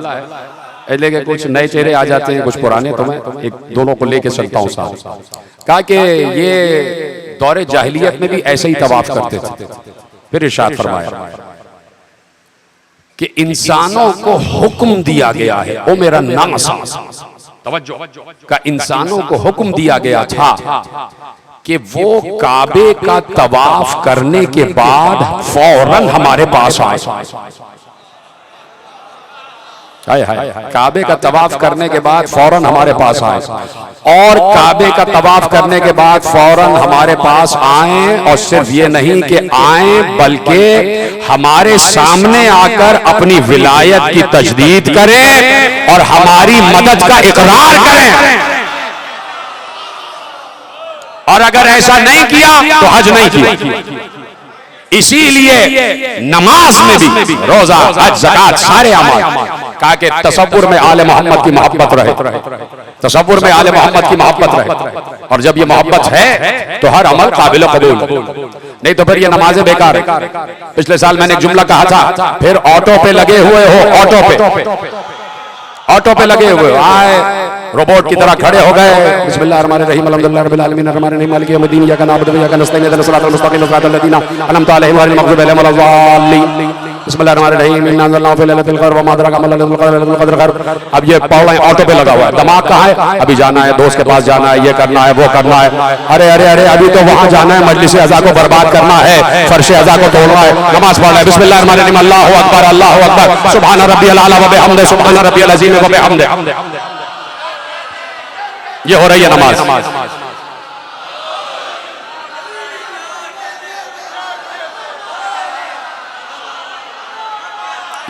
लेकिन कुछ नए चेहरे आ जाते हैं, कुछ पुराने, तो मैं एक दोनों को लेके चलता हूँ साथ। कहा कि ये दौरे जाहिलियत में भी ऐसे ही तवाफ करते थे। फिर इरशाद फरमाया कि इंसानों को हुक्म दिया गया है, ओ मेरा नाम तवज्जो का, इंसानों को हुक्म दिया गया था कि वो काबे का तवाफ करने के बाद फौरन हमारे पास आए। हाय हाय, काबे का तवाफ करने के बाद फौरन हमारे पास आए, और काबे का तवाफ करने के बाद फौरन हमारे पास आए। और सिर्फ ये नहीं कि आए, बल्कि हमारे सामने आकर अपनी विलायत की तजदीद करें और हमारी मदद का इकरार करें। और अगर ऐसा नहीं किया तो हज नहीं किया। इसीलिए नमाज में भी, रोजा, हज, ज़कात, सारे अमाल, कहा कि तसव्वुर में आले मोहम्मद की मोहब्बत रहे, तसव्वुर में आले मोहम्मद की मोहब्बत रहे। और जब ये मोहब्बत है तो हर अमल काबिल कबूल, नहीं तो फिर ये नमाजें बेकार है। पिछले साल मैंने एक जुमला कहा था, फिर ऑटो पे लगे हुए हो, ऑटो पे लगे हुए हो, आए रोबोट की तरह खड़े हो गए। बिस्मिल्लाहिर्रहमानिर्रहीम, अल्हम्दुलिल्लाहि रब्बिल आलमीन, अर्रहमानिर रहीम, मालिकि यौमिद्दीन, इय्याका नअबुदु व इय्याका नस्तईन, इहदिनस सिरातल मुस्तक़ीम, सिरातल लज़ीना अनअमता अलैहिम गैरिल मग़ज़ूबि अलैहिम वलद्दाल्लीन। बिस्मिल्लाहिर्रहमानिर्रहीम, इन्ना अंज़लनाहु फी लैलतिल क़द्र वमा अदराका मा लैलतुल क़द्र, लैलतुल क़द्र खैर। अब ये पढ़ रहे हैं, ऑटो पे लगा हुआ है, दिमाग कहाँ है? अभी जाना है, दोस्त के पास जाना है, ये करना है, वो करना है। अरे अरे अरे, अभी तो वहां जाना है, मजलिस अज़ा को बर्बाद करना है, फर्श अज़ा को तोड़ना है, नमाज पढ़ना है। बिस्मिल्लाहिर्रहमानिर्रहीम, अल्लाहु अकबर, अल्लाहु अकबर, सुब्हान रब्बियल आला व बिहम्दिही, सुब्हान रब्बियल अज़ीम व बिहम्दिही। ये हो रही है नमाज।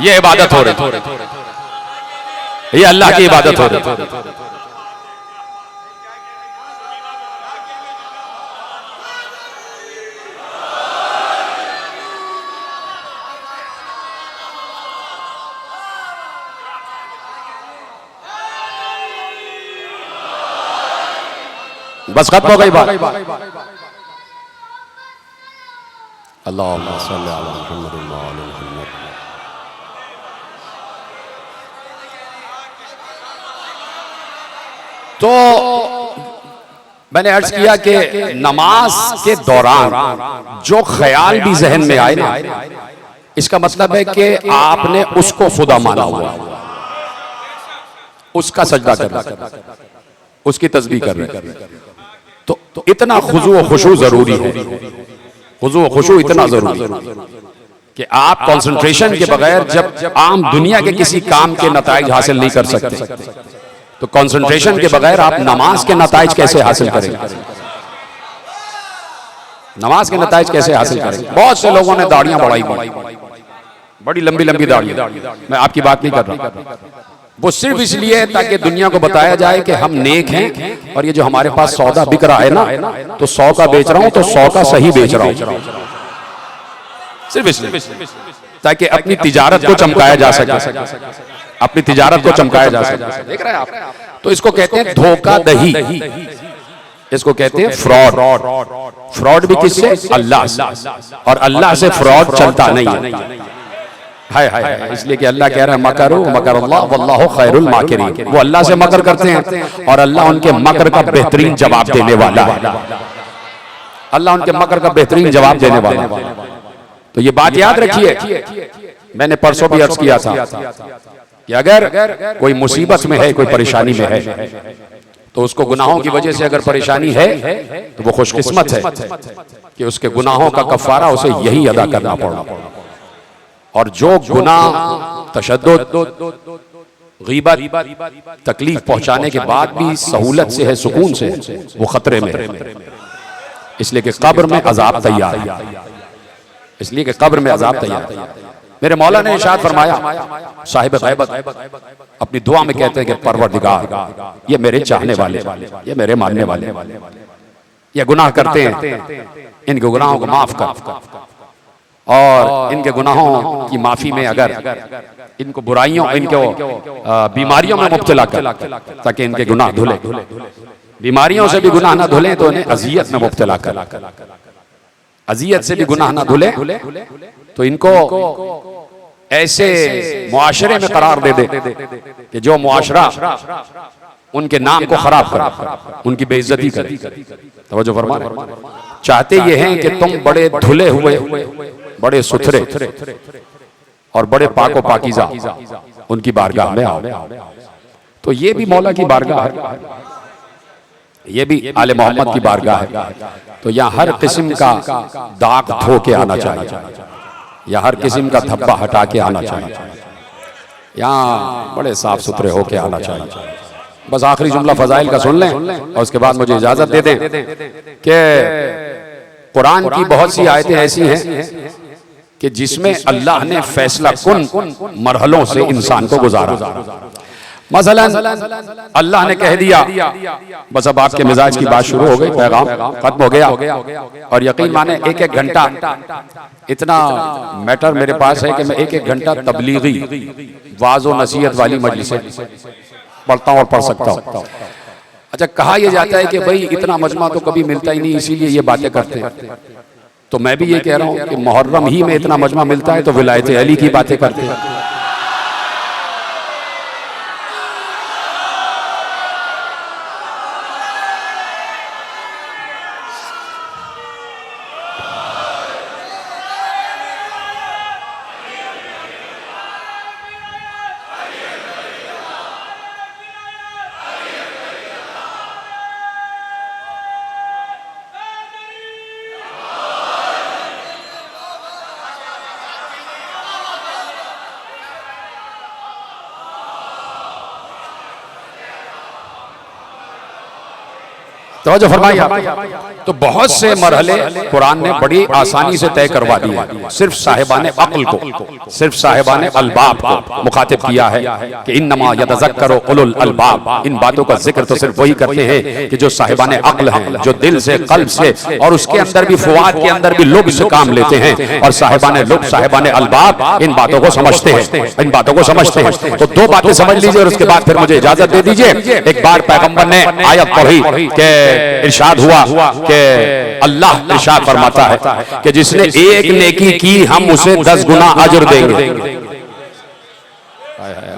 ये इबादत हो रही, ये अल्लाह की इबादत हो रही। बस खत्म हो गई बात। अल्लाहुम्मा सल्ली अला मुहम्मद व आले मुहम्मद। तो मैंने अर्ज किया कि नमाज के दौरान जो ख्याल भी जहन में आए ना, इसका मतलब है कि आपने उसको खुदा माना हुआ, उसका सजदा कर रहे, उसकी तस्बीह कर रहे। तो इतना खुजू व खुशू जरूरी है, खुजू व खुशू इतना जरूरी है कि आप कंसंट्रेशन के बगैर, जब आम दुनिया के किसी काम के नताइज हासिल नहीं कर सकते, तो कंसंट्रेशन के बगैर आप नमाज के नताइज कैसे हासिल करेंगे? नमाज के नताइज कैसे हासिल करेंगे? बहुत से लोगों ने दाढ़ियां बढ़ाई, बड़ी लंबी लंबी दाढ़ियां, मैं आपकी बात नहीं कर रहा, वो सिर्फ इसलिए ताकि दुनिया को बताया जाए कि हम नेक हैं, और ये जो हमारे पास सौदा बिक रहा है ना, तो 100 का बेच रहा हूं तो 100 का सही बेच रहा हूं, सिर्फ इसलिए ताकि अपनी तिजारत को चमकाया जा सके, अपनी तिजारत को चमकाया जा सके। देख रहे हैं आप? तो इसको कहते हैं धोखाधड़ी, इसको कहते हैं फ्रॉड। फ्रॉड भी किससे? अल्लाह से, और अल्लाह से फ्रॉड चलता नहीं है। हाय हाय हाय, इसलिए कि अल्लाह कह रहा है मकरू मकर अल्लाह वल्लाहु खैरुल माकिरीन। वो अल्लाह से मकर करते हैं और अल्लाह उनके मकर का बेहतरीन जवाब देने वाला है। अल्लाह उनके मकर का बेहतरीन जवाब देने वाला है। तो ये बात याद रखिए, मैंने परसों भी अर्ज किया था कि अगर कोई मुसीबत में है, कोई परेशानी में है, तो उसको गुनाहों की वजह से अगर परेशानी है तो वो खुशकिस्मत है कि उसके गुनाहों का कफारा उसे यही अदा करना पड़ा। और जो गुनाह तशद्दुद, गीबत, तकलीफ पहुंचाने के बाद भी सहूलत से है, सुकून से, वो खतरे में है। इसलिए कि कब्र में अजाब तैयार है, इसलिए कि कब्र में अजाब तैयार है। मेरे मौला ने इरशाद फरमाया, साहिब गैबत अपनी दुआ में कहते हैं कि परवरदिगार, ये मेरे चाहने वाले, ये मेरे मानने वाले, ये गुनाह करते हैं, इनके गुनाहों को माफ कर। और इनके गुनाहों की माफी में अगर इनको बुराइयों, इनको बीमारियों में मुब्तला कर, ताकि इनके गुनाह धुले, बीमारियों से भी गुनाह ना धुले तो इन्हें अजियत में मुब्तला कर, अजियत से भी गुनाह ना धुले तो इनको ऐसे मुआशरे में करार दे दे कि जो मुआशरा उनके नाम को खराब करे, उनकी बेइज्जती करे। तवज्जो फरमा रहे, चाहते ये हैं कि तुम बड़े धुले हुए, बड़े सुथरे और बड़े पाको पाकीज़ा उनकी बारगाह में आओ। तो ये भी मौला की बारगाह है, ये भी आले मोहम्मद की बारगाह है। तो यहाँ हर किस्म का दाग धो के आना चाहिए, या हर किस्म का धब्बा हटा के आना चाहिए, यहाँ बड़े साफ सुथरे होके आना चाहिए। बस आखिरी जुमला फजाइल का सुन लें और उसके बाद मुझे इजाजत दे दें कि कुरान की बहुत सी आयतें ऐसी हैं कि जिसमें अल्लाह ने फैसला कुन मरहलों से इंसान को गुजारा। मसलन अल्लाह ने कह दिया, बस अब आपके मिजाज की बात शुरू हो गई, पैगाम खत्म हो गया। और यकीन माने एक एक घंटा इतना मैटर मेरे पास है कि मैं एक एक घंटा तबलीगी वाज़ व नसीहत वाली मजलिसें पढ़ता हूँ और पढ़ सकता हूँ। अच्छा, कहा यह जाता है कि भाई इतना मजमा तो कभी मिलता ही नहीं, इसीलिए ये बातें करते हैं। तो मैं भी ये कह रहा हूँ कि मुहर्रम ही में इतना मजमा मिलता है तो विलायत अली की बातें करते हैं। तो जो फरमाया, तो बहुत से मरहले कुरान ने बड़ी आसानी से तय करवा दिए। सिर्फ साहिबाने अक्ल को, सिर्फ साहिबाने अलबाब को मुखातिब किया है कि इन्नमा यतज़क्करु उलुल अलबाब। इन बातों का जिक्र तो सिर्फ वही करते हैं कि जो साहिबाने अक्ल हैं, जो दिल से, कल्ब से और उसके अंदर भी, फुआद के अंदर भी लुब्ज़ से काम लेते हैं। और साहिबाने लुब्ज़, साहिबाने अलबाब इन बातों को समझते हैं, इन बातों को समझते हैं। तो दो बातें समझ लीजिए और उसके बाद फिर मुझे इजाजत दे दीजिए। एक बार पैगंबर ने आयत पढ़ी कि इरशाद हुआ कि अल्लाह इरशाद फरमाता है कि जिसने एक नेकी की हम उसे 10 गुना अजर देंगे।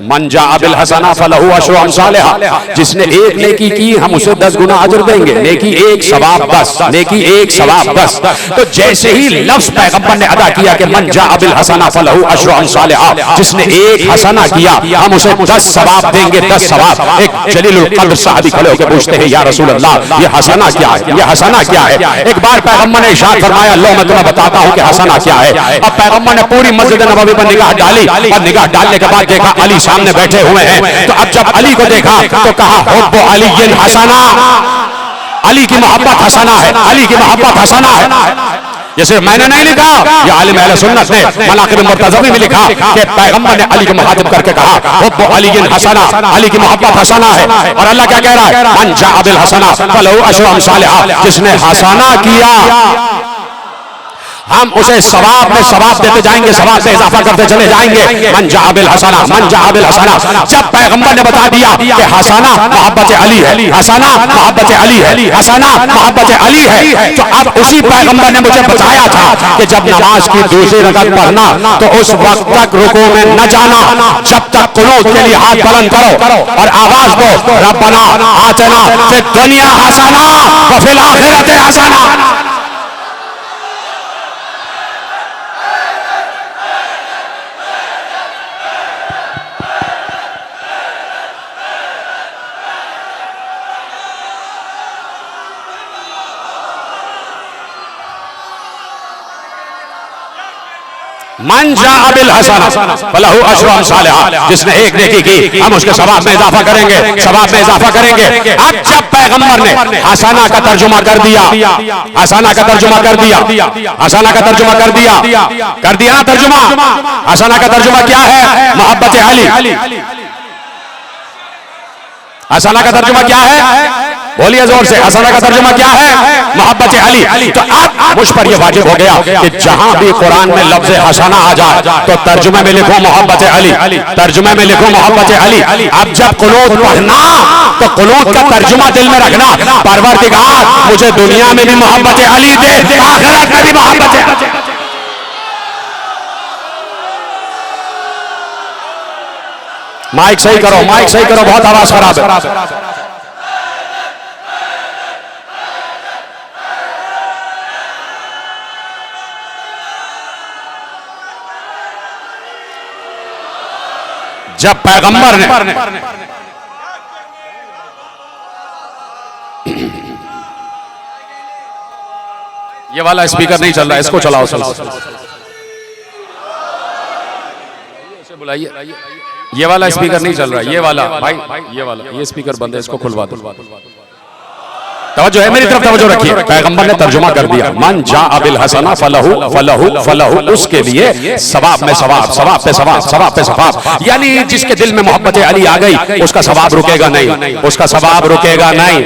मन जाअ बिल हसना फलहु अशरु अमसालिहा, जिसने एक नेकी की हम उसे 10 गुना अजर देंगे। नेकी एक, सवाब 10, नेकी एक, सवाब 10। तो जैसे ही लफ्ज पैगंबर ने अदा किया कि मन जाअ बिल हसना फलहु अशरु अमसालिहा, जिसने एक हसना किया हम उसे 10 सवाब देंगे, 10 सवाब। एक जलीलुल कद्र साहबी खड़े होकर पूछते हैं, या रसूल अल्लाह ये हसना क्या है, ये हसना क्या है? एक बार पैगंबर ने इरशाद फरमाया, लो मैं तुम्हें बताता हूं कि हसना क्या है। अब पैगंबर ने पूरी मस्जिद नबवी पर निगाह डाली और निगाह डालने के बाद देखा अली सामने बैठे हुए हैं। तो अब जब अली को देखा तो कहा हुब्बु अली हसना, अली की मोहब्बत हसना है, अली की मोहब्बत हसना है। ये सिर्फ मैंने नहीं लिखा, ये आलिम अहले सुन्नत ने मनाक़िब मुर्तज़वी में लिखा कि पैगंबर ने अली को मुखातिब करके कहा हुब्बु अली हसना, अली की मोहब्बत हसना है। और अल्लाह क्या कह रहा है? मन जाअ बिल हसना फलहु अशरु अमसालिहा, जिसने हसना किया हम उसे सवाब में सवाब देते जाएंगे, सवाब में इजाफा करते चले जाएंगे। मन जाअ बिल हसना, मन जाअ बिल हसना। जब पैगंबर ने बता दिया कि हसना मोहब्बत अली है, हसना मोहब्बत अली है, हसना मोहब्बत अली है, तो अब उसी पैगंबर ने मुझे बताया था कि जब नमाज की दूसरी रकात पढ़ना तो उस वक्त तक रुकू में न जाना जब तक कुनूत के लिए हाथ बुलंद करो और आवाज दो, रब्बना आतिना फिद दुनिया हसना व फिल आखिरति हसना। मन जाअ बिल हसना फलहु अशरु अमसालिहा, जिसने एक नेकी की हम उसके सवाब में इजाफा करेंगे, सवाब में इजाफा करेंगे। अब जब पैगंबर ने हसना का तर्जुमा कर दिया, हसना का तर्जुमा कर दिया, हसना का तर्जुमा कर दिया, कर दिया तर्जुमा। हसना का तर्जुमा क्या है? मोहब्बत अली। हसना का तर्जुमा क्या है? बोलिए जोर से, हसना का तर्जुमा क्या है? मोहब्बत अली। तो अब मुझ पर यह वाजिब हो गया कि जहां भी कुरान में लफ्ज हसना आ जाए तो तर्जुमे में लिखो मोहब्बत अली, तर्जुमे में लिखो मोहब्बत अली। अब जब कुनूत पढ़ना तो कुनूत का तर्जुमा दिल में रखना, परवरदिगार मुझे दुनिया में भी मोहब्बत अली दे, आखिरत में भी मोहब्बत अली। माइक सही करो, माइक सही करो, बहुत आवाज खराब है। जब पैगंबर ने ये वाला स्पीकर नहीं चल रहा, इसको चलाओ, बुलाइए। ये वाला स्पीकर नहीं चल रहा, ये वाला भाई, ये वाला, ये स्पीकर बंद है, इसको खुलवा दो। तवज्जो है, मेरी तरफ तवज्जो रखिए। पैगंबर ने तर्जुमा कर दिया, मन जा अबिल हसना फलहु फलहु फलहु, उसके लिए सवाब में सवाब, सवाब पे सवाब, सवाब पे सवाब। यानी जिसके दिल में मोहब्बत अली आ गई उसका सवाब रुकेगा नहीं, उसका सवाब रुकेगा नहीं।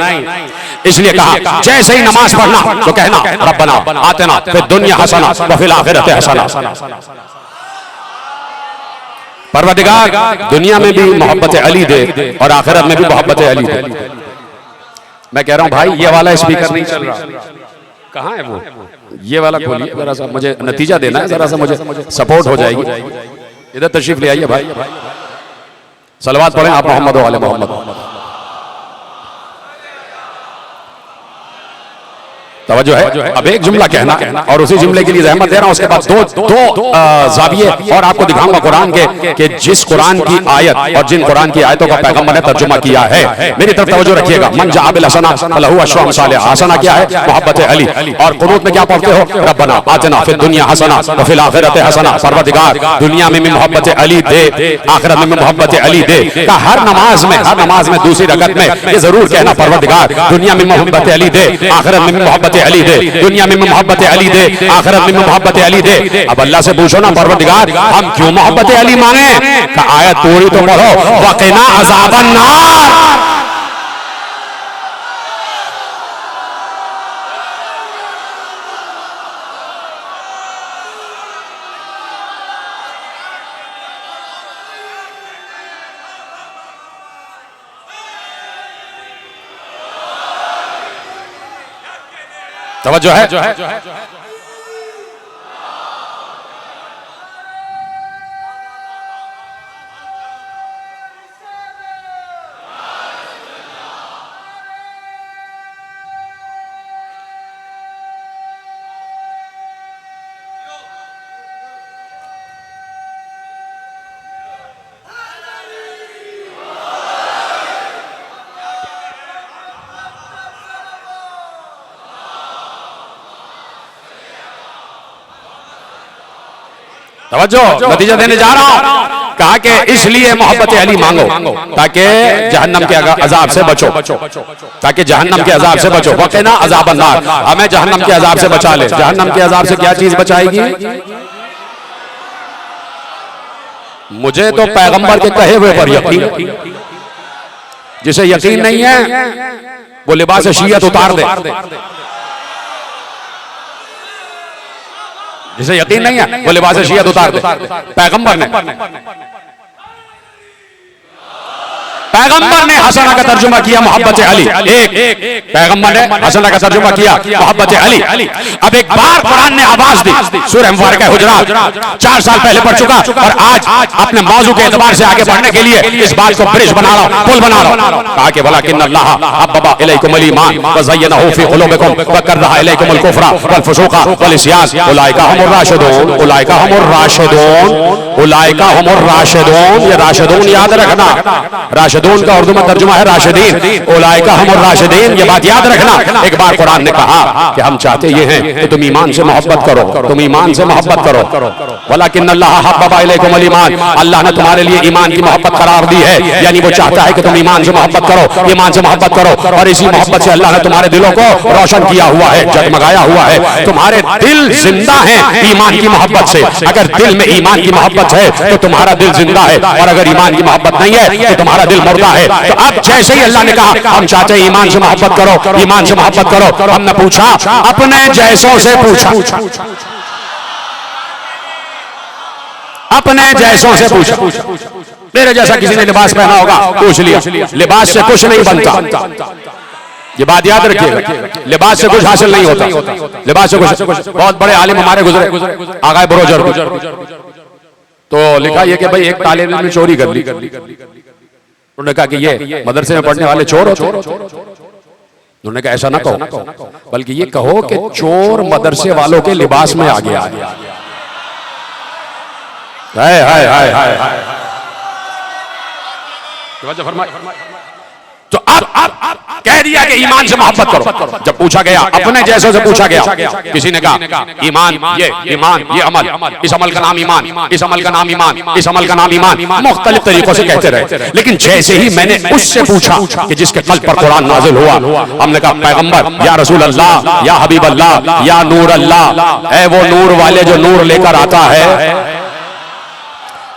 इसलिए कहा जैसे ही नमाज पढ़ना तो कहना रब्बना आतिना फिद दुनिया हसना व फिल आखिरति हसना। परवरदिगार दुनिया में भी मोहब्बत अली दे और आखिरत में भी मोहब्बत अली दे। मैं कह रहा हूं भाई, ये वाला स्पीकर नहीं चल रहा, कहां है वो? ये वाला खोलिए जरा सा, मुझे नतीजा देना है, जरा सा मुझे सपोर्ट हो जाएगी। इधर तशरीफ ले आइए भाई, सलवात पढ़ें आप मोहम्मद वाले मोहम्मद। तवज्जो है, अब एक जुमला कहना और उसी जुमले के लिए रहमत दे रहा हूं, उसके बाद दो जाविये और आपको दिखाऊंगा कुरान के कि जिस कुरान की आयत और जिन कुरान की आयतों का पैगंबर ने तर्जुमा किया है। मेरी तरफ तवज्जो रखिएगा। मन जा बिल हसना फलहु अशरु अमसालिहा। हसना क्या है? मोहब्बत अली। और कुनूत में क्या पढ़ते हो? रब्बना आतिना फिद दुनिया हसना व फिल आखिरति हसना। परवरदिगार दुनिया में भी मोहब्बत अली दे, आखिरत में भी मोहब्बत अली दे। का हर नमाज में दूसरी रकअत में ये जरूर कहना, परवरदिगार दुनिया में मोहब्बत अली दे, आखिरत में भी मोहब्बत अली दे, दुनिया में मोहब्बत अली दे, आखिरत में मोहब्बत अली दे। अब अल्लाह से पूछो ना, परवरदिगार हम क्यों मोहब्बत अली मांगे? का आयत पूरी तो पढ़ो, वक़िना अज़ाबन नार। तवज्जो है। तवज्जो, नतीजा देने जा रहा हूं। कहा कि इसलिए मोहब्बत अली मांगो ताकि जहन्नम के अजाब से बचो, ताकि जहन्नम के अजाब से बचो। वक़िना अज़ाबन नार, हमें जहन्नम के अजाब से बचा ले। जहन्नम के अजाब से क्या चीज बचाएगी? मुझे तो पैगंबर के कहे हुए पर यकीन। जिसे यकीन नहीं है वो लिबास शियत उतार दे। जिसे यकीन नहीं है वो लिबास शियत उतार दे। पैगंबर ने हसना का तर्जुमा किया मोहब्बत अली। एक पैगंबर ने हसना का तर्जुमा किया मोहब्बत अली। अब एक बार कुरान ने आवाज दी, सूरह मुबारक हुजरात 4 साल पहले पढ़ चुका और आज अपने मौजू के एतबार से आगे बढ़ने के लिए इस बात को ब्रिज बना रहा हूं, पुल बना रहा हूं। कहा कि वलाकिन्नल्लाह हब्बबा इलैकुमुल ईमान व ज़य्यनहु फी क़ुलूबिकुम व करहा इलैकुमुल कुफ्रा वल फुसूक़ा वल इस्यान उलाइका हुमुर राशिदून। उलाइका हुमुर राशिदून, उलाइका हुमुर राशिदून। ये राशिदून याद रखना, राशिदून का उर्दू में तर्जुमा है राशिदीन। उलाइका हुमुर राशिदीन, ये बात याद रखना। एक बार कुरान ने कहा कि हम चाहते ये हैं कि तुम ईमान से मोहब्बत करो, तुम ईमान से मोहब्बत करो। वलाकिन्नल्लाह हब्बबा इलैकुमुल ईमान, अल्लाह ने तुम्हारे लिए ईमान की मोहब्बत करार दी है। यानी वो चाहता है कि तुम ईमान से मोहब्बत करो, ईमान से मोहब्बत करो। और इसी मोहब्बत से अल्लाह ने तुम्हारे दिलों को रोशन किया हुआ है, जगमगाया हुआ है। तुम्हारे दिल जिंदा है ईमान की मोहब्बत से। अगर दिल में ईमान की मोहब्बत है तो तुम्हारा दिल जिंदा है, और अगर ईमान की मोहब्बत नहीं है तो तुम्हारा दिल मुर्दा है। तो अब जैसे ही अल्लाह ने कहा हम चाहते हैं ईमान से मोहब्बत करो, ईमान से मोहब्बत करो, हमने पूछा अपने जैसों से पूछा, अपने जैसों से पूछा। मेरे जैसा किसी ने लिबास पहना होगा, पूछ लिया, लिबास से कुछ नहीं बनता। ये बात याद रखिएगा, लिबास से कुछ हासिल नहीं होता, लिबास से कुछ। बहुत बड़े आलिम हमारे गुजरे, आगाए बरोजर, तो लिखा ये कि भाई एक तालिब इल्म ने चोरी कर ली। उन्होंने कहा कि ये मदरसे में पढ़ने वाले चोर होते। उन्होंने कहा ऐसा ना कहो, बल्कि ये कहो कि चोर मदरसे वालों के लिबास में आ गया। हाय हाय हाय हाय हाय, तो अब कह दिया कि ईमान से मोहब्बत करो। जब पूछा गया, अपने जैसों से पूछा गया, किसी ने कहा ईमान, ये अमल, इस अमल का नाम ईमान, इस अमल का नाम ईमान, इस अमल का नाम ईमान, मुख्तलिफ तरीकों से कहते रहे। लेकिन जैसे ही मैंने उससे पूछा कि जिसके कल्ब पर कुरान नाजिल हुआ, हमने कहा पैगंबर, या रसूल अल्लाह, या हबीब अल्लाह, या नूर अल्लाह, ऐ वो नूर वाले जो नूर लेकर आता है,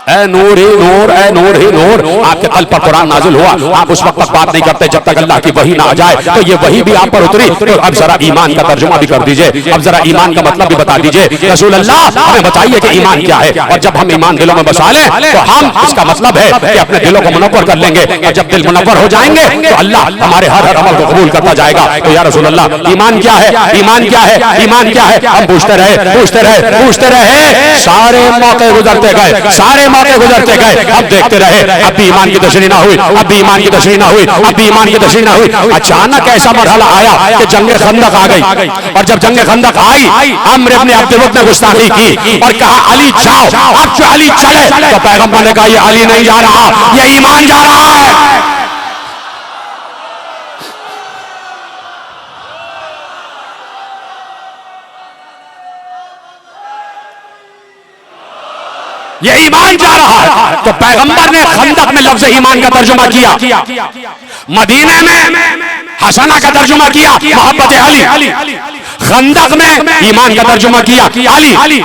ऐ नूर ही नूर, ऐ नूर ही नूर, आपके कल्ब पर कुरान नाजिल हुआ, आप उस वक्त तक बात नहीं करते जब तक अल्लाह की वही ना आ जाए। तो ये वही भी आप पर उतरी, तो अब जरा ईमान का तर्जुमा भी कर दीजिए, अब जरा ईमान का मतलब भी बता दीजिए। रसूल अल्लाह हमें बताइए कि ईमान क्या है, और जब हम ईमान दिलों में बसा लें तो हम, इसका मतलब है कि अपने दिलों को मुनव्वर कर लेंगे, और जब दिल मुनव्वर हो जाएंगे तो अल्लाह हमारे हर अमल को कबूल करता जाएगा। तो या रसूल अल्लाह ईमान क्या है, ईमान क्या है, ईमान क्या है, हम पूछते रहे, पूछते रहे, पूछते रहे, सारे मौके गुजरते गए, सारे मौके गुजरते गए, अब देखते रहे, अब भी ईमान की तशरीह ना हुई, अब भी ईमान की तशरीह ना हुई, अब भी ईमान की तशरीह ना हुई। अचानक ऐसा मरहला आया कि जंग खंदक आ गई, और जब जंग खंदक आई, अम्र इब्न अब्द वक्त ने गुस्ताखी की और कहा अली जाओ। अब जो अली चले तो पैगंबर ने कहा ये अली नहीं जा रहा, ये ईमान जा रहा है। ये ईमान जा रहा है। तो पैगंबर ने खंदक में लफ्ज ईमान का तर्जुमा किया, मदीने में हसना का तर्जुमा किया मोहब्बत अली, खंदक में ईमान का तर्जुमा किया अली,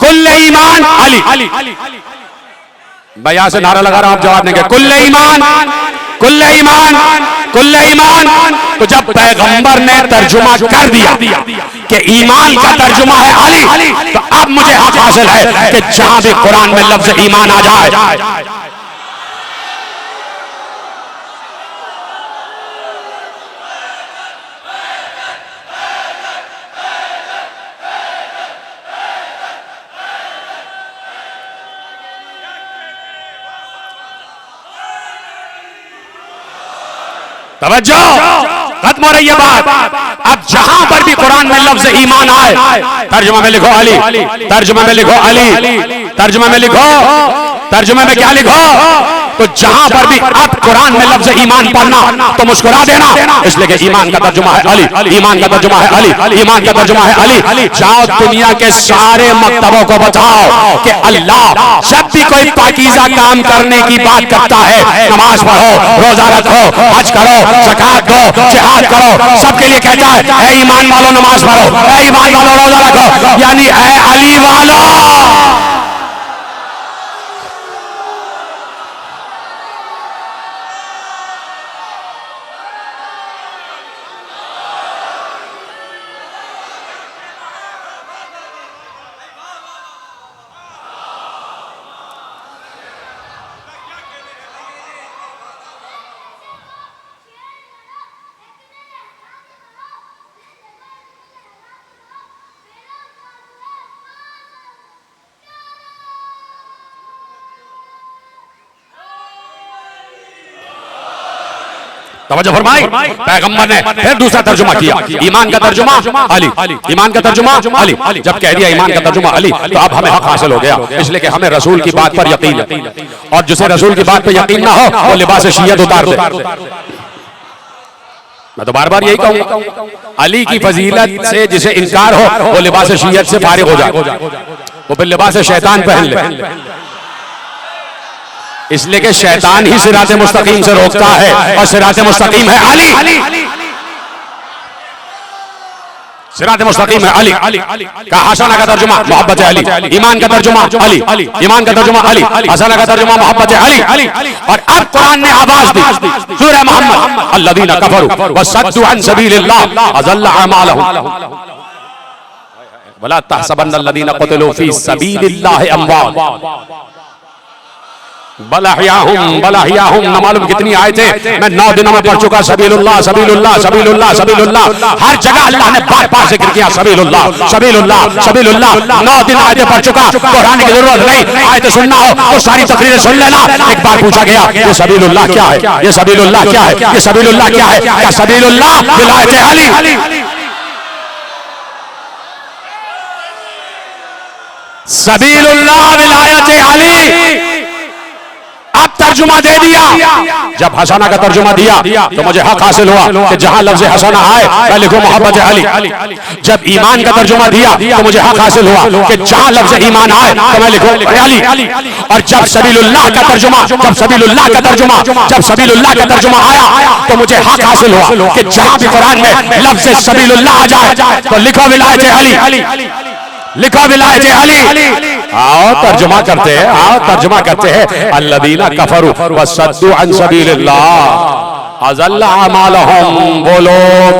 कुल्ले ईमान अली। मैं यहां से नारा लगा रहा हूं, आप जवाब देंगे, कुल्ले ईमान, कुल्ले ईमान, कुल्ले ईमान। तो जब पैगंबर ने तर्जुमा कर दिया कि ईमान का तर्जुमा है अली, तो अब मुझे हक हासिल है कि जहां भी कुरान में लफ्ज ईमान आ जाए, तवज्जो, खत्म हो रही है बात। अब जहां पर भी कुरान में लफ्ज ईमान आए, तर्जुमा में लिखो अली, तर्जुमा में लिखो अली, तर्जुमा में लिखो, तर्जुमे में क्या लिखो। तो जहां पर भी अब कुरान में लफ्ज ईमान पढ़ना तो मुस्कुरा देना, इसलिए कि ईमान का तर्जुमा है अली, ईमान का तर्जुमा है अली, ईमान का तर्जुमा है अली। जाओ दुनिया के सारे मकतबों को बताओ कि अल्लाह जब भी कोई पाकीज़ा काम करने की बात करता है, नमाज पढ़ो, रोजा रखो, हज करो, ज़कात दो, जिहाद करो, सबके लिए कहता है ऐ ईमान वालों नमाज पढ़ो, ऐ ईमान वालों रोजा रखो, यानी ऐ अली वालों। तवज्जो फरमाई, पैगंबर ने फिर दूसरा तर्जुमा किया, ईमान का तर्जुमा अली, ईमान का तर्जुमा अली। जब कह दिया ईमान का तर्जुमा अली, तो अब हमें हक हासिल हो गया, इसलिए कि हमें रसूल की बात पर यकीन है, और जिसे रसूल की बात पर यकीन ना हो वो लिबास शियत उतार दे। मैं तो बार बार यही कहूंगा, अली की फजीलत से जिसे इनकार हो वो लिबास शियत से फारिग हो जाए, वो फिर लिबास शैतान पहन ले, इसलिए कि शैतान ही सिराते मुस्तकीम से रोकता है, और सिराते मुस्तकीम है अली। सिरात मुस्तकीम है अली का हसना का तर्जुमा मोहब्बत अली, ईमान का तर्जुमा अली, ईमान का तर्जुमा अली, हसना का तर्जुमा मोहब्बत अली। और अब कुरान ने आवाज दी सूरह मोहम्मद, अल्लज़ीना कफरू वसद्दू अन सबीलिल्लाह अज़ल्ला अमालहुम वला तहसबन्न अल्लज़ीना क़ुतिलू फी सबीलिल्लाह अमवात बलाहियाहुम न मालूम कितनी आयतें मैं 9 दिनों में पढ़ चुका। सबीलुल्लाह सबीलुल्लाह सबीलुल्लाह सबीलुल्लाह, हर जगह अल्लाह ने बार बार जिक्र किया सबीलुल्लाह सबीलुल्लाह सबीलुल्लाह। 9 दिन आयतें पढ़ चुका, दोहराने की जरूरत नहीं। आयतें सुनना हो तो सारी तकरीरें सुन लेना। एक बार पूछा गया ये सबीलुल्लाह क्या है, ये सबीलुल्लाह क्या है, ये सबीलुल्लाह क्या है? क्या सबीलुल्लाह विलायत अली, सबीलुल्लाह विलायत अली। अब तर्जुमा दे दिया। जब हसना का तर्जुमा दिया तो मुझे हक हासिल हुआ कि जहां लफ्ज़ हसना आए मैं लिखूं मोहब्बत अली। जब ईमान का तर्जुमा दिया तो मुझे हक हासिल हुआ कि जहां लफ्ज़ ईमान आए तो मैं लिखूं अली। और जब सबीलुल्लाह का तर्जुमा, जब सबीलुल्लाह का तर्जुमा, जब सबीलुल्लाह का तर्जुमा आया तो मुझे हक हासिल हुआ कि जहां भी कुरान में लफ्ज़ सबीलुल्लाह आ जाए तो लिखो विलायत अली, लिखो विलायत अली। आओ तर्जुमा करते हैं, आओ तर्जुमा करते हैं। अल्लज़ीना कफरू वसद्दू अन सबीलिल्लाह अज़ल्ला अमालहुम, वो लोग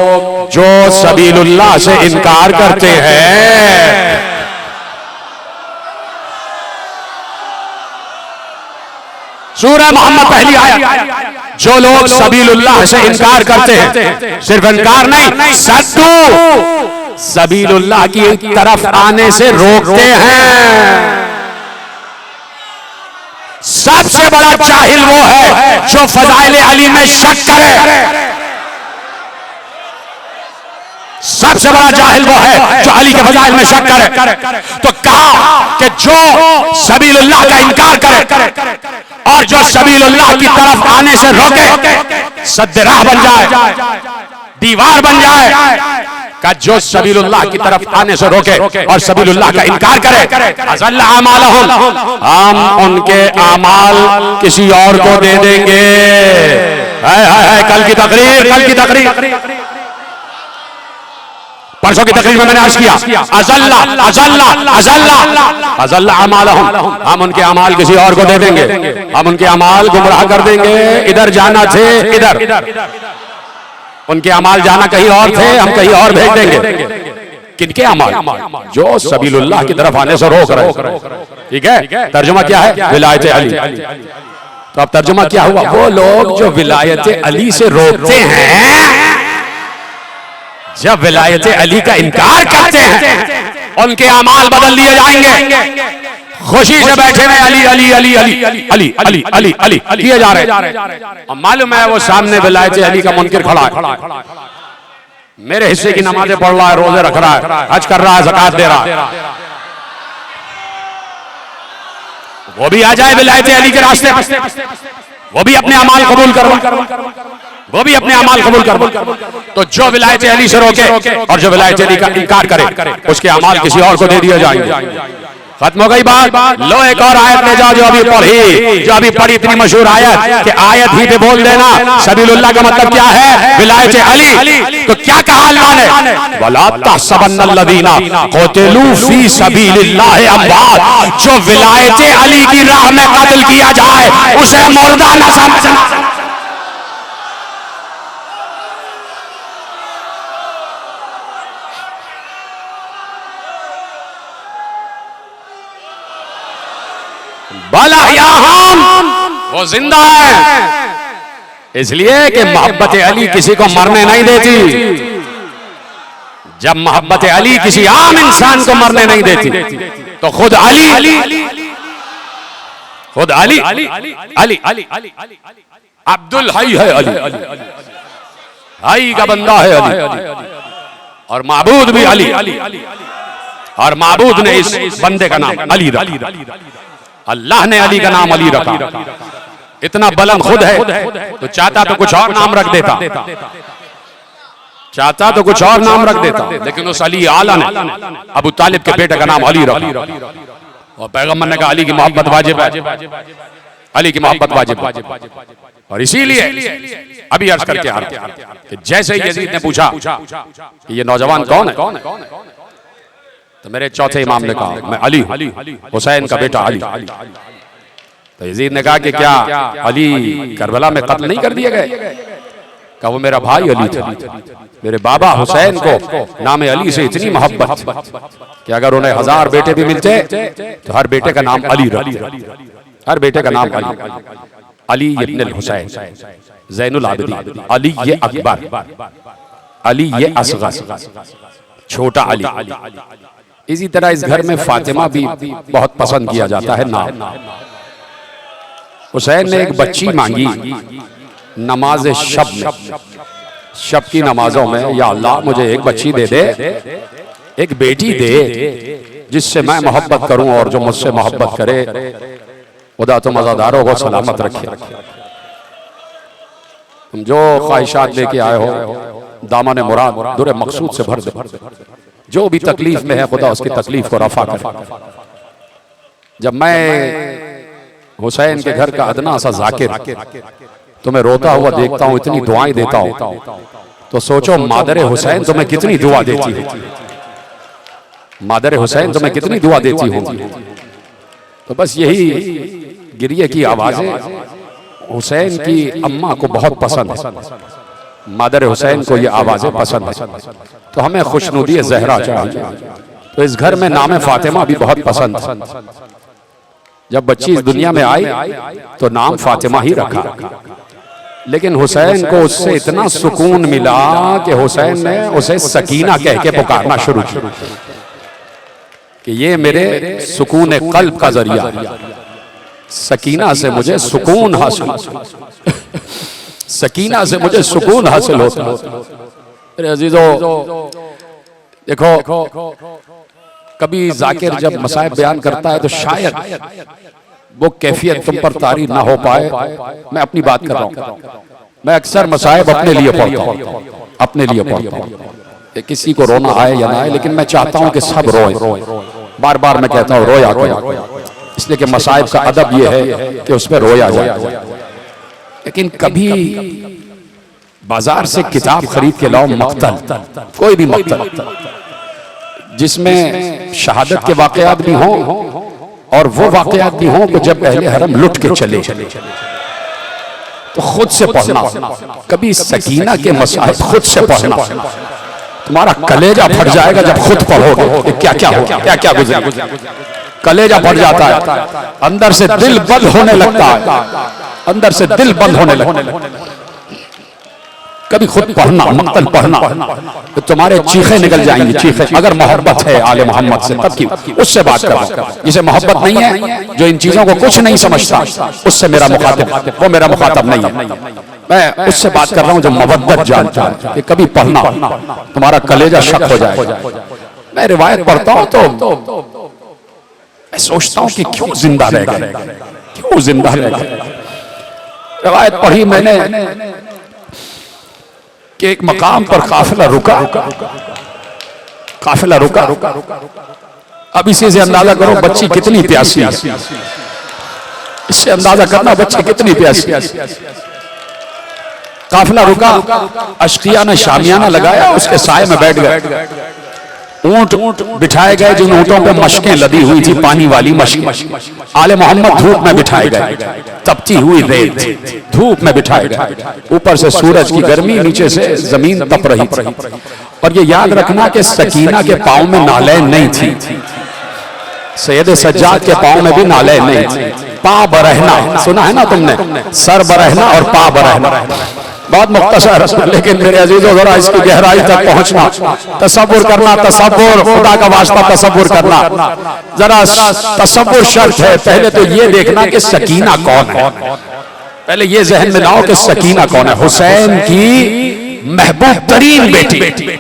जो सबीलुल्लाह से इनकार करते हैं। सूरह मोहम्मद पहली आयत, जो लोग सबीलुल्लाह से इनकार करते हैं, सिर्फ इनकार नहीं सद्दू सबीलुल्लाह की तरफ आने से रोकते हैं। सबसे बड़ा जाहिल वो है जो फज़ाइल अली में शक करे। सबसे बड़ा जाहिल वो है जो अली के फज़ाइल में शक करे। तो कहा कि जो सबीलुल्लाह का इनकार करे और जो सबीलुल्लाह की तरफ आने से रोके, सद्दराह बन जाए, दीवार बन जाए। का जो सबीलुल्लाह की तरफ आने से रोके और सबीलुल्लाह का इनकार करे, अज़ल्ला अमालहुम, हम उनके अमाल किसी और को दे देंगे। है कल की तकरीर, कल की तकरीर, परसों की तकरीर में मैंने अर्ज किया अज़ल्ला अज़ल्ला अज़ल्ला अज़ल्ला अमालहुम, हम उनके अमाल किसी और को दे देंगे, हम उनके अमाल गुमराह कर देंगे। इधर जाना थे इधर, उनके अमाल जाना कहीं और थे, हम कहीं और भेज देंगे। किनके अमाल? जो सबीलुल्लाह की तरफ आने से रोक रहे। ठीक है, तर्जुमा क्या है? विलायत अली। तो अब तर्जुमा क्या हुआ? वो लोग जो विलायत अली से रोकते हैं, जब विलायत अली का इनकार करते हैं, उनके अमाल बदल दिए जाएंगे। खुशी से बैठे हुए अली अली अली अली अली अली अली अली किए जा रहे। और मालूम है वो सामने विलायत अली का मुनकिर खड़ा है, मेरे हिस्से की नमाजें पढ़ रहा है, रोजे रख रहा है, हज कर रहा है, ज़कात दे रहा है। वो भी आ जाए विलायत अली के रास्ते, वो भी अपने अमाल कबूल कर, वो भी अपने अमाल कबूल कर। तो जो विलायत अली से रोके और जो विलायत अली का इनकार करे, उसके अमाल किसी और को दे दिए जाएंगे। खत्म हो गई बात। लो एक और आयत ले जाओ जो अभी पढ़ी, जो अभी पढ़ी, इतनी मशहूर आयत कि आयत ही पे बोल देना सबीलुल्लाह का मतलब क्या है? विलायत अली। तो क्या कहा अल्लाह ने? वला तहसबन्नल्लज़ीना क़ुतिलू फी सबीलिल्लाह अमवात, जो विलायत अली की राह में कत्ल किया जाए उसे मुर्दा न समझना। वो जिंदा है, इसलिए कि मोहब्बत अली किसी को मरने नहीं देती। जब मोहब्बत अली किसी आम इंसान को मरने नहीं देती तो खुद अली अब्दुल हई है, अली हई का बंदा है अली, और माबूद भी अली, और माबूद ने इस बंदे का नाम अली रखा। अल्लाह ने अली का नाम अली रखा। इतना बुलंद खुद है तो चाहता तो कुछ और नाम रख देता, चाहता तो कुछ और नाम रख देता, लेकिन उस अली आला ने अबू तालिब के बेटे का नाम अली रखा। और पैगंबर ने कहा अली की मोहब्बत वाजिब है। अली की मोहब्बत वाजिब। और इसीलिए अभी अर्ज करके आ रहा कि जैसे ही यजीद ने पूछा कि ये नौजवान कौन है, तो मेरे चौथे इमाम ने कहा मैं अली, हुसैन का बेटा अली। तो यजीद ने कहा कि क्या अली करबला में कत्ल नहीं कर दिए गए? कहा वो मेरा भाई अली था, मेरे बाबा हुसैन को नाम अली से इतनी मोहब्बत कि अगर उन्हें 1000 बेटे भी मिलते तो हर बेटे का नाम अली रखते, हर बेटे का नाम अली इब्न हुसैन, ज़ैनुल आबिदीन, अली ये अकबर, अली ये असग़र, छोटा अली। इसी तरह इस घर में फातिमा भी बहुत पसंद किया जाता है नाम। हुसैन ने एक बच्ची मांगी नमाज शब में, शब की नमाजों में, या अल्लाह मुझे एक बच्ची दे दे, एक बेटी दे जिससे मैं मोहब्बत करूं और जो मुझसे मोहब्बत करे खुदा तो मज़ादारों को सलामत रखे। तुम जो ख्वाहिशात लेके आए हो दामन मुराद दुर मकसूद से भर दे। जो भी तकलीफ में है खुदा उसकी तकलीफ को रफा कर। जब मैं हुसैन के घर का अदना सा जाकिर तुम्हें रोता हुआ देखता हूँ, इतनी दुआएं देता हूँ, तो सोचो मादर हुसैन तुम्हें कितनी दुआ देती है, मादर हुसैन तुम्हें कितनी दुआ देती होगी। तो बस यही गिरिए की आवाजें हुसैन की अम्मा को बहुत पसंद है, मादर हुसैन को ये आवाजें पसंद है, तो हमें खुशनुदी ज़हरा चाहिए। तो इस घर में नाम फातिमा भी बहुत पसंद है। जब बच्ची इस दुनिया में आई तो नाम फातिमा ही रखा, लेकिन हुसैन को उससे इतना सुकून मिला कि हुसैन ने उसे सकीना कह के पुकारना शुरू किया कि ये मेरे सुकून कल्ब का जरिया, सकीना से मुझे सुकून हासिल, सकीना से मुझे सुकून हासिल होता। मेरे अजीजों देखो, कभी जाकिर जब मसाइब बयान करता है तो शायद वो कैफियत तुम पर तारी ना हो पाए। मैं अपनी बात कर रहा हूँ, मैं अक्सर मसाइब अपने लिए पढ़ता हूँ, अपने लिए पढ़ता हूँ, किसी को रोना आए या ना आए, लेकिन मैं चाहता हूँ कि सब रोए। बार बार मैं कहता हूँ रोया करो, इसलिए कि मसाइब का अदब ये है कि उसमें रोया जाए। लेकिन कभी बाजार से किताब खरीद के लाओ, मक्तल, कोई भी मक्तल जिसमें शहादत के वाकयात भी हों और वो वाकयात भी हों कि जब अहले हरम लुट के चले, तो खुद से पढ़ना। कभी सकीना के मसाइब खुद से पढ़ना, तुम्हारा कलेजा फट जाएगा जब खुद पढ़ोगे क्या क्या हो, क्या क्या गुजरा। कलेजा फट जाता है, अंदर से दिल बंद होने लगता है, अंदर से दिल बंद होने लगता है। कभी खुद पढ़ना, मक्तल पढ़ना, तो तुम्हारे चीखे निकल जाएंगी, चीखे। अगर मोहब्बत है आले मोहम्मद से तब की उससे बात करो। जिसे मोहब्बत नहीं है, जो इन चीजों को कुछ नहीं समझता, उससे मेरा मुखातिब, वो मेरा मुखातिब नहीं है। मैं उससे बात कर रहा हूँ जो मवद्दत जानता है कि कभी पढ़ना, तुम्हारा कलेजा शक हो जाएगा। मैं रिवायत पढ़ता हूँ तो मैं सोचता हूँ कि क्यों जिंदा रह गए, क्यों जिंदा रह गए। रिवायत पढ़ी मैंने कि एक मकाम पर काफिला रुका, काफिला रुका। अब इसी से अंदाजा करो बच्ची कितनी प्यासी है, इससे अंदाजा करना बच्ची कितनी प्यासी है। काफिला रुका, अश्किया ने शामियाना लगाया, उसके साए में बैठ गए। ऊंट बिठाए गए, जिन ऊंटों पे मशकें लदी हुई थी, पानी वाली मशकें। आले मोहम्मद धूप में बिठाए गए, तपती हुई रेत, धूप में बिठाए गए। ऊपर से सूरज की गर्मी, नीचे से जमीन तप रही थी। और ये याद रखना कि सकीना के पांव में नालैन नहीं थी, सैयद सज्जाद के पांव में भी नालैन नहीं थी। पांव बरहना सुना है ना तुमने, सर बरहना और पांव बरहना, बहुत मुख्तसर, लेकिन मेरे अजीजों जरा इसकी गहराई तक पहुंचना, तसव्वुर करना, तसव्वुर, खुदा का वास्ता तसव्वुर करना, जरा तसव्वुर शर्त है। पहले तो ये देखना कि सकीना कौन है, पहले ये जहन में लाओ कि सकीना कौन है। हुसैन की महबूब तरीन बेटी,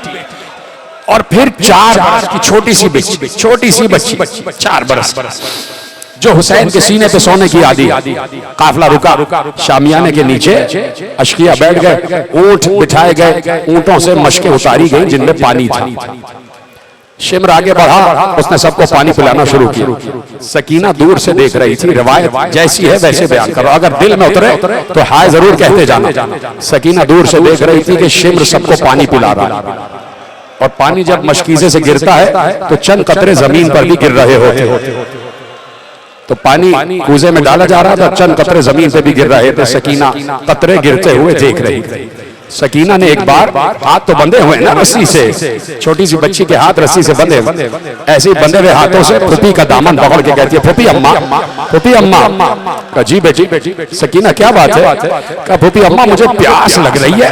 और फिर 4 बरस की छोटी सी बच्ची, छोटी सी बच्ची 4 बरस, जो हुसैन के सीने पे सोने की आदी। काफिला रुका, शामियाने के नीचे अश्किया बैठ गए, ऊंट बिठाए गए, ऊंटों से मशकें उतारी गई जिनमें पानी था। शिम्र आगे बढ़ा, उसने सबको पानी पिलाना शुरू किया। सकीना दूर से देख रही थी, रिवायत जैसी है वैसे बयान करो, अगर दिल में उतरे तो हाय जरूर कहते जाना। सकीना दूर से देख रही थी कि शिम्र सबको पानी पिला रहा है, और पानी जब मशकीजे से गिरता है तो चंद कतरे जमीन पर भी गिर रहे होते। तो पानी कूजे में डाला जा रहा था, चंद कतरे जमीन पे भी गिर रहे थे। सकीना कतरे गिरते हुए देख रही थी। सकीना ने एक बार, हाथ तो बंधे हुए ना रस्सी से, छोटी सी बच्ची के हाथ रस्सी से बंधे, ऐसे ही बंधे हुए हाथों से फूफी का दामन पकड़ के कहती है, फूफी अम्मा, फूफी अम्मा। कहा जी बेटी। सकीना क्या बात है? कहा फूफी अम्मा मुझे प्यास लग रही है,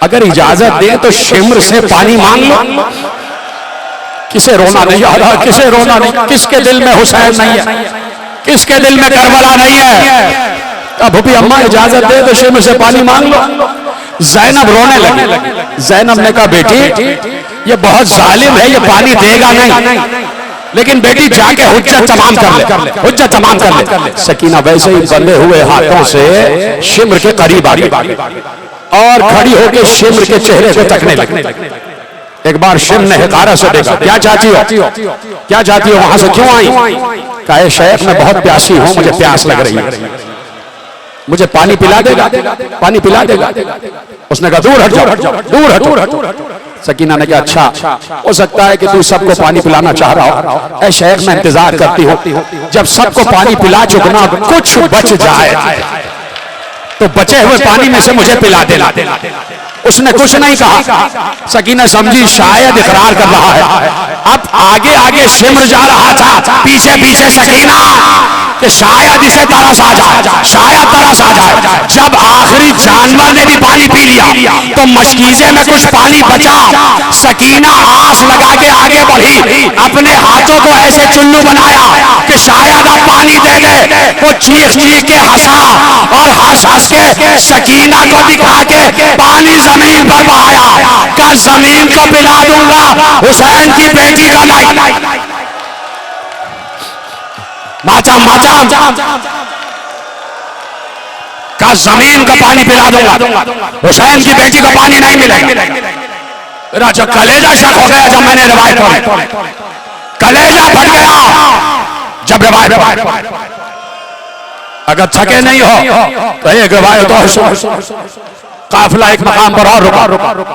अगर इजाजत दे तो शिम्र से पानी मांग लो। किसे रोना नहीं आ रहा? किसे रोना नहीं? किसके दिल में हुसैन नहीं है? किसके दिल में करबला नहीं है? फूफी अम्मा इजाजत दे तो शिम्र से पानी मांग लो। ज़ैनब रोने लगी। ज़ैनब ने कहा बेटी ये बहुत जालिम है, ये पानी देगा नहीं, लेकिन बेटी जाके हुज्जत तमाम कर ले, हुज्जत तमाम कर ले। सकीना वैसे ही बंधे हुए हाथों से शिम्र के करीब आ गई और खड़ी होकर शिम्र के चेहरे को तकने लगी। एक बार शिम्र ने हिकारा से देखा, क्या चाहती हो? क्या चाहती हो? वहां से क्यों आई? कहा शेख मैं बहुत प्यासी हूं, मुझे प्यास लग रही है, मुझे पानी पिला देगा? पानी पिला देगा? उसने कहा दूर हट जाओ, दूर हट। सकीना ने कहा अच्छा हो सकता है कि तू सबको पानी पिलाना चाह रहा हो। ऐ शेख मैं इंतजार करती हूँ, जब सबको पानी पिला चुकना कुछ बच जाए तो बचे हुए पानी में से मुझे पिला देना। उसने कुछ नहीं कहा। सकीना समझी शायद इकरार कर रहा है। अब आगे आगे शिम्र जा रहा था, पीछे पीछे सकीना, कि शायद इसे तरस आ जाए, शायद तरस आ जाए। जब आखिरी जानवर ने भी पानी पी लिया तो मशकीजे में कुछ पानी बचा। सकीना आस लगा के आगे बढ़ी, अपने हाथों को ऐसे चुल्लू बनाया कि शायद आप पानी दे दे। वो चीख चीख के हंसा और हंस हंस के सकीना को दिखा के पानी जमीन पर बहाया। का जमीन को पिला दूंगा हुसैन की बेटी का नहीं। माचा का जमीन का पानी पिला दूंगा, हुसैन की बेटी को पानी नहीं मिलेगा। मेरा जो कलेजा शक हो गया जब मैंने रिवायत पढ़ी, कलेजा फट गया जब रिवायत। अगर थके नहीं हो तो एक रिवायत और सुनो। काफिला एक मकाम पर और रुका,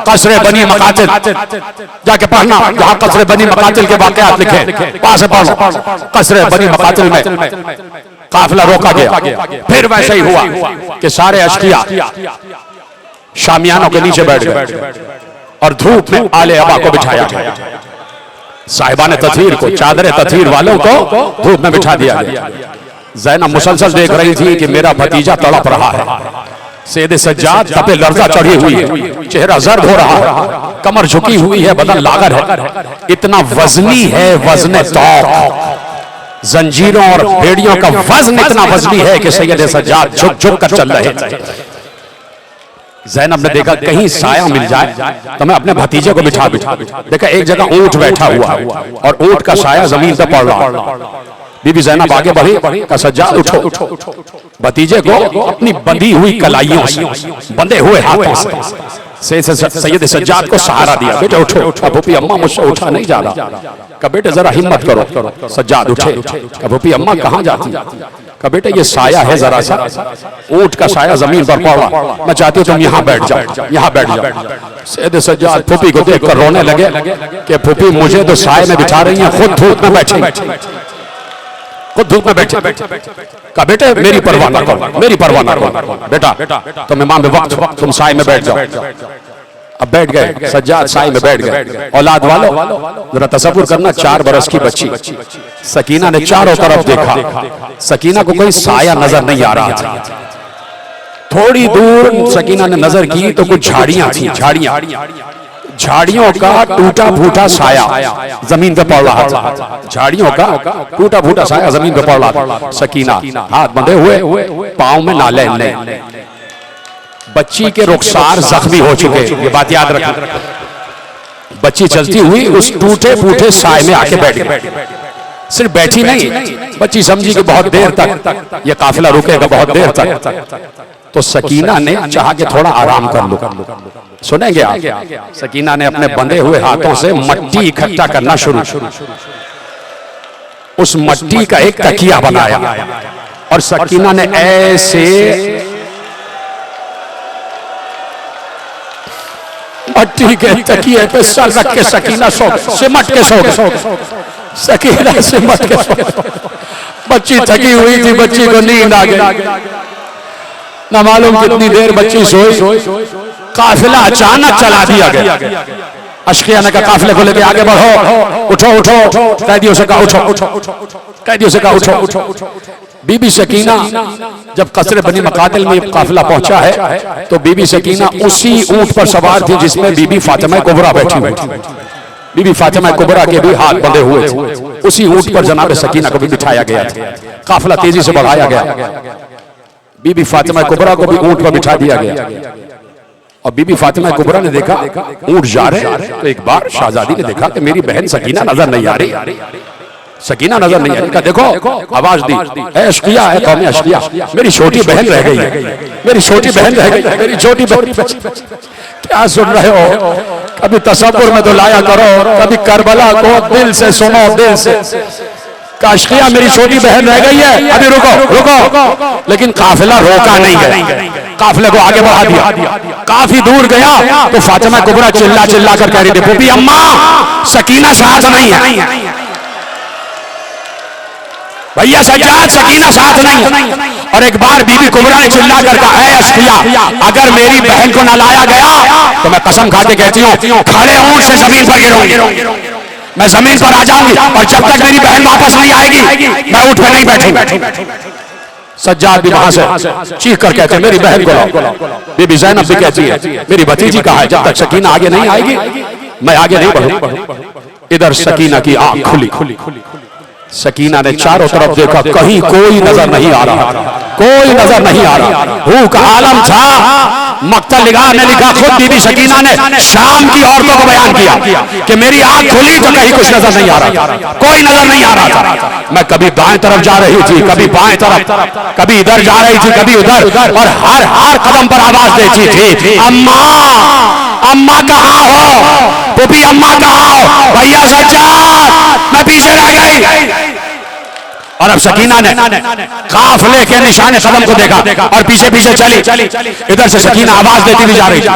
कसरे बनी मकातिल जाके पढ़ना, जहां कसरे बनी मकातिल के वाकयात लिखे वहां से पढ़ो। कसरे बनी मकातिल में काफिला रोका गया। फिर वैसे ही हुआ कि सारे अशकिया शामियानों के नीचे बैठ गए और धूप में आले अबा को बिठाया। साहिबान तथीर को, चादर तथीर वालों को धूप में बिठा दिया गया। ज़ैनब मुसलसल देख रही थी कि मेरा भतीजा तड़प रहा है। सैयद सज्जाद तपे लर्जा चढ़ी हुई है, चेहरा जर्द हो रहा है, कमर झुकी हुई है, बदन लागर है। इतना वजनी है, वजन तौक, जंजीरों और बेड़ियों का वजन इतना वजनी है कि सैयद सज्जाद झुक झुक कर चल रहे थे। ज़ैनब ने देखा कहीं साया मिल जाए तो मैं अपने भतीजे को बिठा देखा एक जगह ऊंट बैठा हुआ और ऊंट का साया जमीन पर पड़ रहा। बीबी ज़ैनब आगे बढ़ी, का सज्जाद उठो। भतीजे को अपनी बंधी हुई कलाइयों से, बंधे हुए हाथों से सैयद सज्जाद को सहारा दिया। बेटे उठो। फूफी अम्मा मुझसे उठा नहीं जा रहा। का बेटे जरा हिम्मत करो। सज्जाद उठे। का फूफी अम्मा कहाँ जाती? का बेटे ये साया है जरा सा, ऊंट का साया जमीन पर पड़ा, मैं चाहती हूँ तुम यहाँ बैठ जाओ, यहाँ बैठ जाओ। सैयद सज्जाद फूफी को देख कर रोने लगे कि फूफी मुझे तो साये में बिठा रही है, खुद धूप में बैठे, खुद धूप में बैठे। का बेटे मेरी परवाह ना करो, मेरी परवाह ना करो बेटा, तुम इमाम वक्त हो, तुम साए में बैठ जाओ। अब बैठ गए सज्जाद, साए में बैठ गए। औलाद वालों जरा तसव्वुर करना, 4 बरस की बच्ची सकीना ने चारों तरफ देखा, सकीना को कोई साया नजर नहीं आ रहा था। थोड़ी दूर सकीना ने नजर की तो कुछ झाड़ियां थी, झाड़ियों का टूटा फूटा साया जमीन पे पड़ रहा था। झाड़ियों का टूटा फूटा साया जमीन पे पड़ रहा था। सकीना हाथ बंधे हुए, पांव में नाले नहीं, बच्ची के रुखसार जख्मी हो चुके, ये बात याद रखना। बच्ची चलती हुई उस टूटे फूटे साए में आके बैठ गई। सिर्फ बैठी नहीं, बच्ची समझी कि बहुत देर तक ये काफिला रुकेगा, बहुत देर तक। तो सकीना ने चाहा कि थोड़ा आराम कर लो। सुनेंगे आप? सकीना ने अपने बंधे हुए हाथों से मट्टी इकट्ठा करना शुरू। उस मट्टी का एक तकिया बनाया और सकीना ने ऐसे मट्टी के तकिए पे सर रख के सकीना सिमट के सो गई। सकीना सिमट के सो गई। बच्ची थकी हुई थी, बच्ची को नींद आ गई। ना मालूम कितनी देर बच्ची सोई। काफिला अचानक चला दिया गया। अशकिया ने कहा काफिले को लेके आगे बढ़ो, उठो उठो। कैदियों से कहा उठो, कैदियों से कहा उठो। बीबी सकीना जब कसरे बनी मकातिल में काफिला पहुंचा है तो बीबी सकीना उसी ऊंट पर सवार थी जिसमें बीबी फातिमा कुबरा बैठी हुई थी। बीबी फातिमा कुबरा के भी हाथ बंधे हुए थे। उसी ऊंट पर जनाब सकीना को भी बिठाया गया था। काफिला तेजी से बढ़ाया गया। बीबी फातिमा कुबरा को भी ऊंट पर बिठा दिया गया और बीबी फातिमा कुबरा ने देखा ऊंट जा रहे हैं तो एक बार शहजादी ने देखा कि मेरी बहन सकीना नजर नहीं आ रही। सकीना नजर नहीं आ रही। देखो आवाज दी, अशकिया है कौम अशकिया, मेरी छोटी बहन रह गई है, मेरी छोटी बहन रह गई, मेरी छोटी बहन। क्या सुन रहे हो? कभी तसव्वुर में तो लाया करो, कभी करबला को दिल से सुनो, दिल से। अशकिया मेरी छोटी बहन रह गई है, अभी रुको। लेकिन काफिला रोका नहीं है, काफिले को आगे बढ़ा दिया। काफी दूर गया तो फातिमा कुबरा चिल्ला चिल्ला कर कह रही थी, बीबी अम्मा सकीना साथ नहीं है, भैया सज्जाद सकीना साथ नहीं। और एक बार बीबी कुबरा ने चिल्ला कर कहा, ऐ अशकिया अगर मेरी बहन को न लाया गया तो मैं कसम खा के कहती हूँ खड़े ऊंट से जमीन पर गिरूंगी, मैं जमीन पर आ जाऊंगी और जब तक मेरी बहन वापस नहीं आएगी मैं ऊंट पे नहीं बैठूंगी। सज्जाद भी वहां से चीख कर कहते हैं मेरी बहन को लाओ। बीबी ज़ैनब भी कहती है मेरी भतीजी कहाँ है, जब तक सकीना आगे नहीं आएगी मैं आगे नहीं बढ़ूंगा। इधर सकीना की आंख खुली। सकीना ने चारों तरफ देखा, कहीं कोई नजर नहीं आ रहा, कोई नजर नहीं आ रहा। भूख का आलम था। मक्तल निगाह ने लिखा, खुद बीबी सकीना ने शाम की औरतों को बयान किया कि मेरी आंख खुली तो कहीं कुछ नजर नहीं आ रहा, कोई नजर नहीं आ रहा था। मैं कभी दाएं तरफ जा रही थी, कभी बाएं तरफ, कभी इधर जा रही थी, कभी उधर, और हर कदम पर आवाज देती थी, अम्मा अम्मा कहाँ हो, पुपी अम्मा कहाँ हो, भैया सज्जाद मैं पीछे रह गई। और अब सकीना ने काफिले के निशाने कदम को देखा और पीछे पीछे चली। इधर से सकीना आवाज देती हुई जा रही थी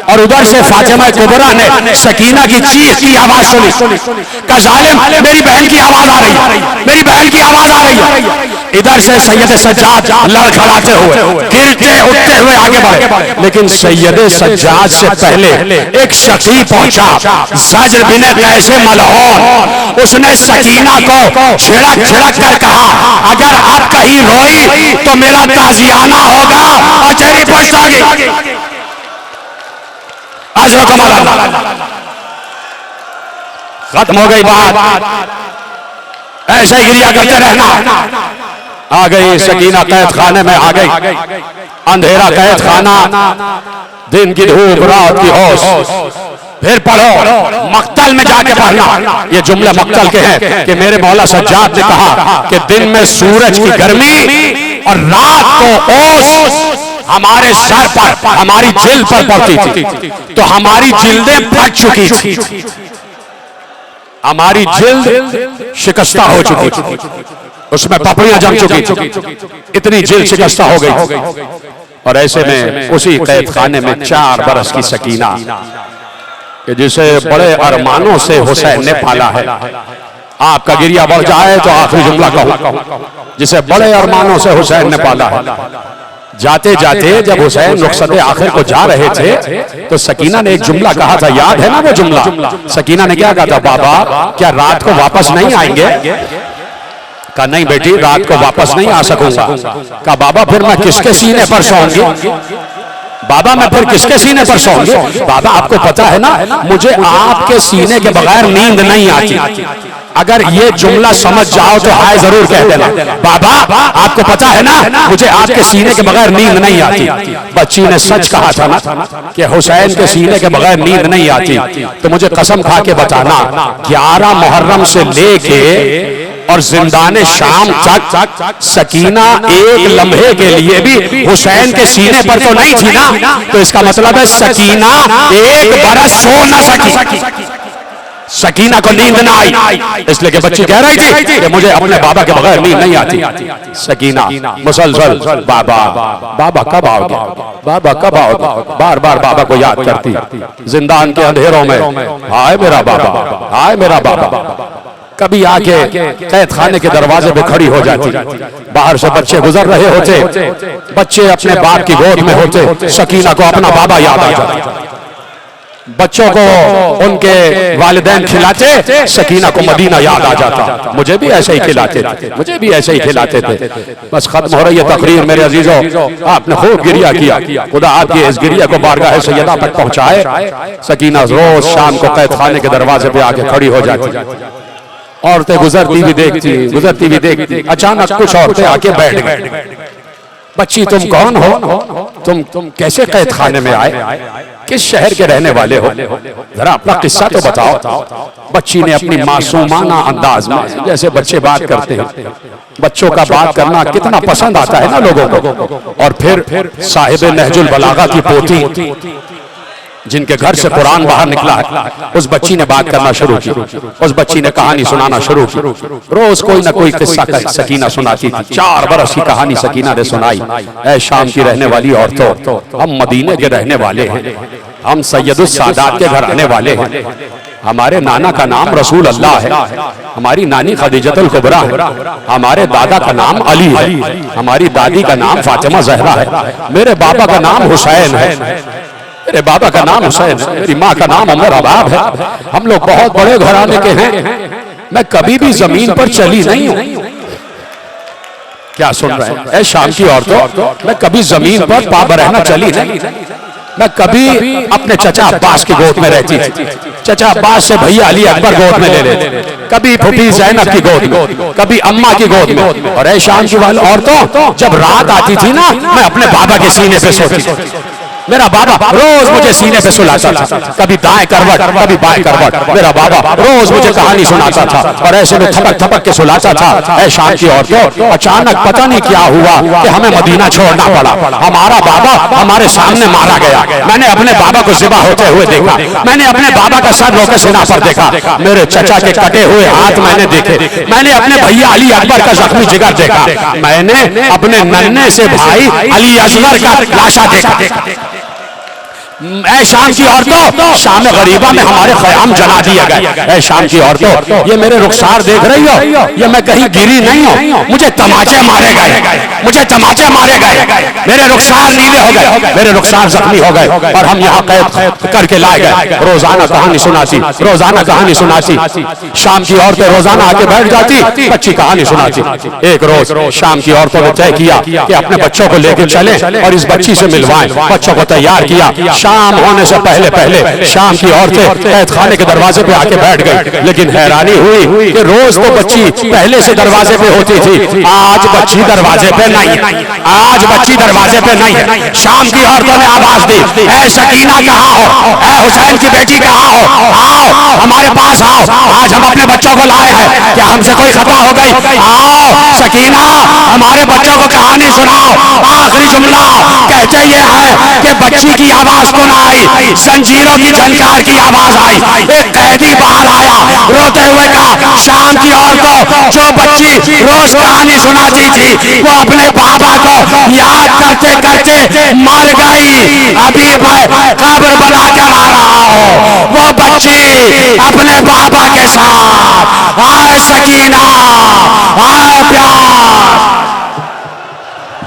और उधर से फातिमा कुबरा ने सकीना की चीख की आवाज सुनी। कहा जालिम मेरी बहन की आवाज आ रही है, मेरी बहन की आवाज आ रही है। इधर से सैयद सज्जाद लड़खड़ाते हुए गिरते उठते हुए आगे बढ़े, लेकिन सैयद सज्जाद से पहले एक शकी पहुंचा, ज़ज्र बिन कैसे मलऊन। उसने सकीना को छिड़क छिड़क कर कहा, अगर आप कहीं रोई तो मेरा ताजियाना होगा। और चेहरे पहुंचता गई खत्म हो गई बात, ऐसे ही गिरिया करते रहना। आ गई सकीना कैद खाने में, आ गई अंधेरा कैद खाना, दिन की धूप रात की होश। फिर पढ़ो मक्तल में जाके पढ़ना, ये जुमले मक्तल के हैं कि मेरे मौला सज्जाद ने कहा कि दिन में सूरज की गर्मी और रात को ओस हमारे सर पर, हमारी जिल्द पर पड़ती थी, तो हमारी जिल्दें फट चुकी थी, हमारी जिल्द शिकस्ता हो चुकी थी, उसमें पपड़ियां जम चुकी, इतनी जिल्द शिकस्ता हो गई। और ऐसे में उसी कैद खाने में 4 बरस की सकीना कि जिसे बड़े अरमानों से हुसैन ने पाला है। आपका गिरिया बढ़ जाए तो आखिरी जुमला कहूं, जिसे बड़े अरमानों से हुसैन ने पाला है। जाते जाते जब हुसैन रुखसत आखिर को जा रहे थे तो सकीना ने एक जुमला कहा था, याद है ना वो जुमला? सकीना ने क्या कहा था, बाबा क्या रात को वापस नहीं आएंगे? कहा नहीं बेटी रात को वापस नहीं आ सकूंगा। कहा बाबा फिर मैं किसके सीने पर सोऊंगी? बाबा मैं फिर किसके सीने पर सोऊंगी? बाबा आपको पता है ना मुझे आपके सीने के बगैर नींद नहीं आती। अगर ये जुमला समझ जाओ तो हाय जरूर कह देना। बाबा आपको पता है ना मुझे आपके सीने के बगैर नींद नहीं आती। बच्ची ने सच कहा था ना कि हुसैन के सीने के बगैर नींद नहीं आती। तो मुझे कसम खा के बताना 11 मुहर्रम से लेके और जिंदाने शाम तक सकीना एक लम्हे के लिए भी हुसैन के सीने पर तो नहीं थी ना, तो इसका मतलब है सकीना एक बरस सो न सकी, सकीना को नींद ना आई, इसलिए कि बच्ची कह रही थी कि मुझे अपने बाबा के बगैर नींद नहीं आती। सकीना मुसलसल बाबा बाबा कब आओगे, बाबा कब आओगे, बार बार बाबा को याद करती, जिंदान के अंधेरों में हाय मेरा बाबा, हाय मेरा बाबा। कभी आके कैद खाने के दरवाजे पे खड़ी हो जाती, बाहर से बच्चे गुजर रहे होते, बच्चे अपने बाप की गोद में होते, सकीना को अपना बाबा याद आ जाता, बच्चों को उनके वालिदैन खिलाते, सकीना को मदीना याद आ जाता, मुझे भी ऐसे ही खिलाते थे, मुझे भी ऐसे ही खिलाते थे। बस खत्म हो रही है तकरीर मेरे अजीजों, आपने खूब गिरिया किया, खुदा आपकी इस गिरिया को बारगाह सैयदा तक पहुंचाए। सकीना रोज शाम को कैद खाने के दरवाजे पे आके खड़ी हो जाती, औरतें गुजरती भी देखती, अचानक कुछ औरतें आके बैठ गई, बच्ची तुम कौन हो, तुम कैसे कैद खाने में आए, किस शहर के रहने वाले हो, जरा अपना किस्सा तो बताओ। बच्ची ने अपनी मासूमाना अंदाज में, जैसे बच्चे बात करते हैं, बच्चों का बात करना कितना पसंद आता है ना लोगों को, और फिर साहिब नहजुल बलागा की पोती जिनके घर से कुरान बाहर निकला है, उस बच्ची ने बात करना शुरू की, उस बच्ची ने कहानी सुनाना शुरू की, रोज कोई ना कोई किस्सा सकीना सुनाती थी। 4 बरस की कहानी सकीना ने सुनाई। ऐ शाम की रहने वाली औरतों, हम मदीने के रहने वाले हैं, हम सैयदुस सादात के घर आने वाले हैं, हमारे नाना का नाम रसूल अल्लाह है, हमारी नानी खदीजतुल कुबरा है, हमारे दादा का नाम अली है, हमारी दादी का नाम फातिमा जहरा है, मेरे बाबा का नाम हुसैन है, मेरे बाबा का नाम हुसैन है, मेरी माँ का नाम उमर अबाब है, हम लोग बहुत बड़े घराने के हैं, मैं कभी भी जमीन पर चली नहीं हूँ। क्या सुन रहे हैं ऐ शाम की औरतों, मैं कभी जमीन पर पाँव रहना चली नहीं, मैं कभी अपने चचा अब्बास की गोद में रहती थी, चचा अब्बास से भैया अली अकबर गोद में ले लेते, कभी फूफी ज़ैनब की गोद में, कभी अम्मा की गोद में, और ऐ शाम की वाली औरतों, जब रात आती थी ना, मैं अपने बाबा के सीने पे सोती, मेरा बाबा रोज मुझे सीने पे सुलाता था, कभी दाएं करवट कभी बाएं करवट, मेरा बाबा रोज मुझे कहानी सुनाता था, और ऐसे में थपक थपक के सुलाता था। ऐ शाम की औरतों, अचानक पता नहीं क्या हुआ कि हमें मदीना छोड़ना पड़ा, हमारा बाबा हमारे सामने मारा गया, मैंने अपने बाबा को ज़िबा होते हुए देखा, मैंने अपने बाबा का सर रोके सीना पर देखा, मेरे चचा के कटे हुए हाथ मैंने देखे, मैंने अपने भैया अली अकबर का जख्मी जिगर देखा, मैंने अपने नन्हे से भाई अली असगर का लाशा देखा। ऐ शाम की औरतों, शाम गरीबा में हमारे ख़याम जला दिए गए। ऐ शाम की औरतों, ये मेरे रुखसार देख रही हो, ये मैं कहीं गिरी नहीं हूँ, मुझे तमाचे मारे गए, मुझे तमाचे मारे गए, मेरे रुखसार नीले हो गए, मेरे रुखसार जख्मी हो गए, और हम यहाँ कैद करके लाए गए। रोजाना कहानी सुनाती, रोजाना कहानी सुनाती, शाम की औरतें रोजाना आके बैठ जाती, बच्ची कहानी सुनाती। एक रोज शाम की औरतों ने तय किया कि अपने बच्चों को लेकर चलें और इस बच्ची से मिलवाएं, बच्चों को तैयार किया। शाम होने से पहले शाम की औरतें कैद खाने के दरवाजे पे आके बैठ गई, लेकिन हैरानी हुई कि रोज तो बच्ची पहले से दरवाजे पे होती थी, आज बच्ची दरवाजे पे नहीं है, आज बच्ची दरवाजे पे नहीं है। शाम की औरतों ने आवाज दी, ऐ सकीना कहाँ हो, ऐ हुसैन की बेटी कहाँ हो, आओ हमारे पास आओ, आज हम अपने बच्चों को लाए हैं, क्या हमसे कोई खता हो गई, आओ सकीना हमारे बच्चों को कहानी सुनाओ। आखिरी जुमला कहते ये है कि बच्ची की आवाज को ना आई, जंजीरों की झनकार की आवाज आई, एक कैदी बाहर आया रोते हुए कहा, शाम की औरतों, जो बच्ची रोज कहानी सुनाती थी वो अपने बाबा को याद करते करते मर गई, अभी मैं कब्र बना कर आ रहा हूँ, वो बच्ची अपने बाबा के साथ। आए सकीना, आए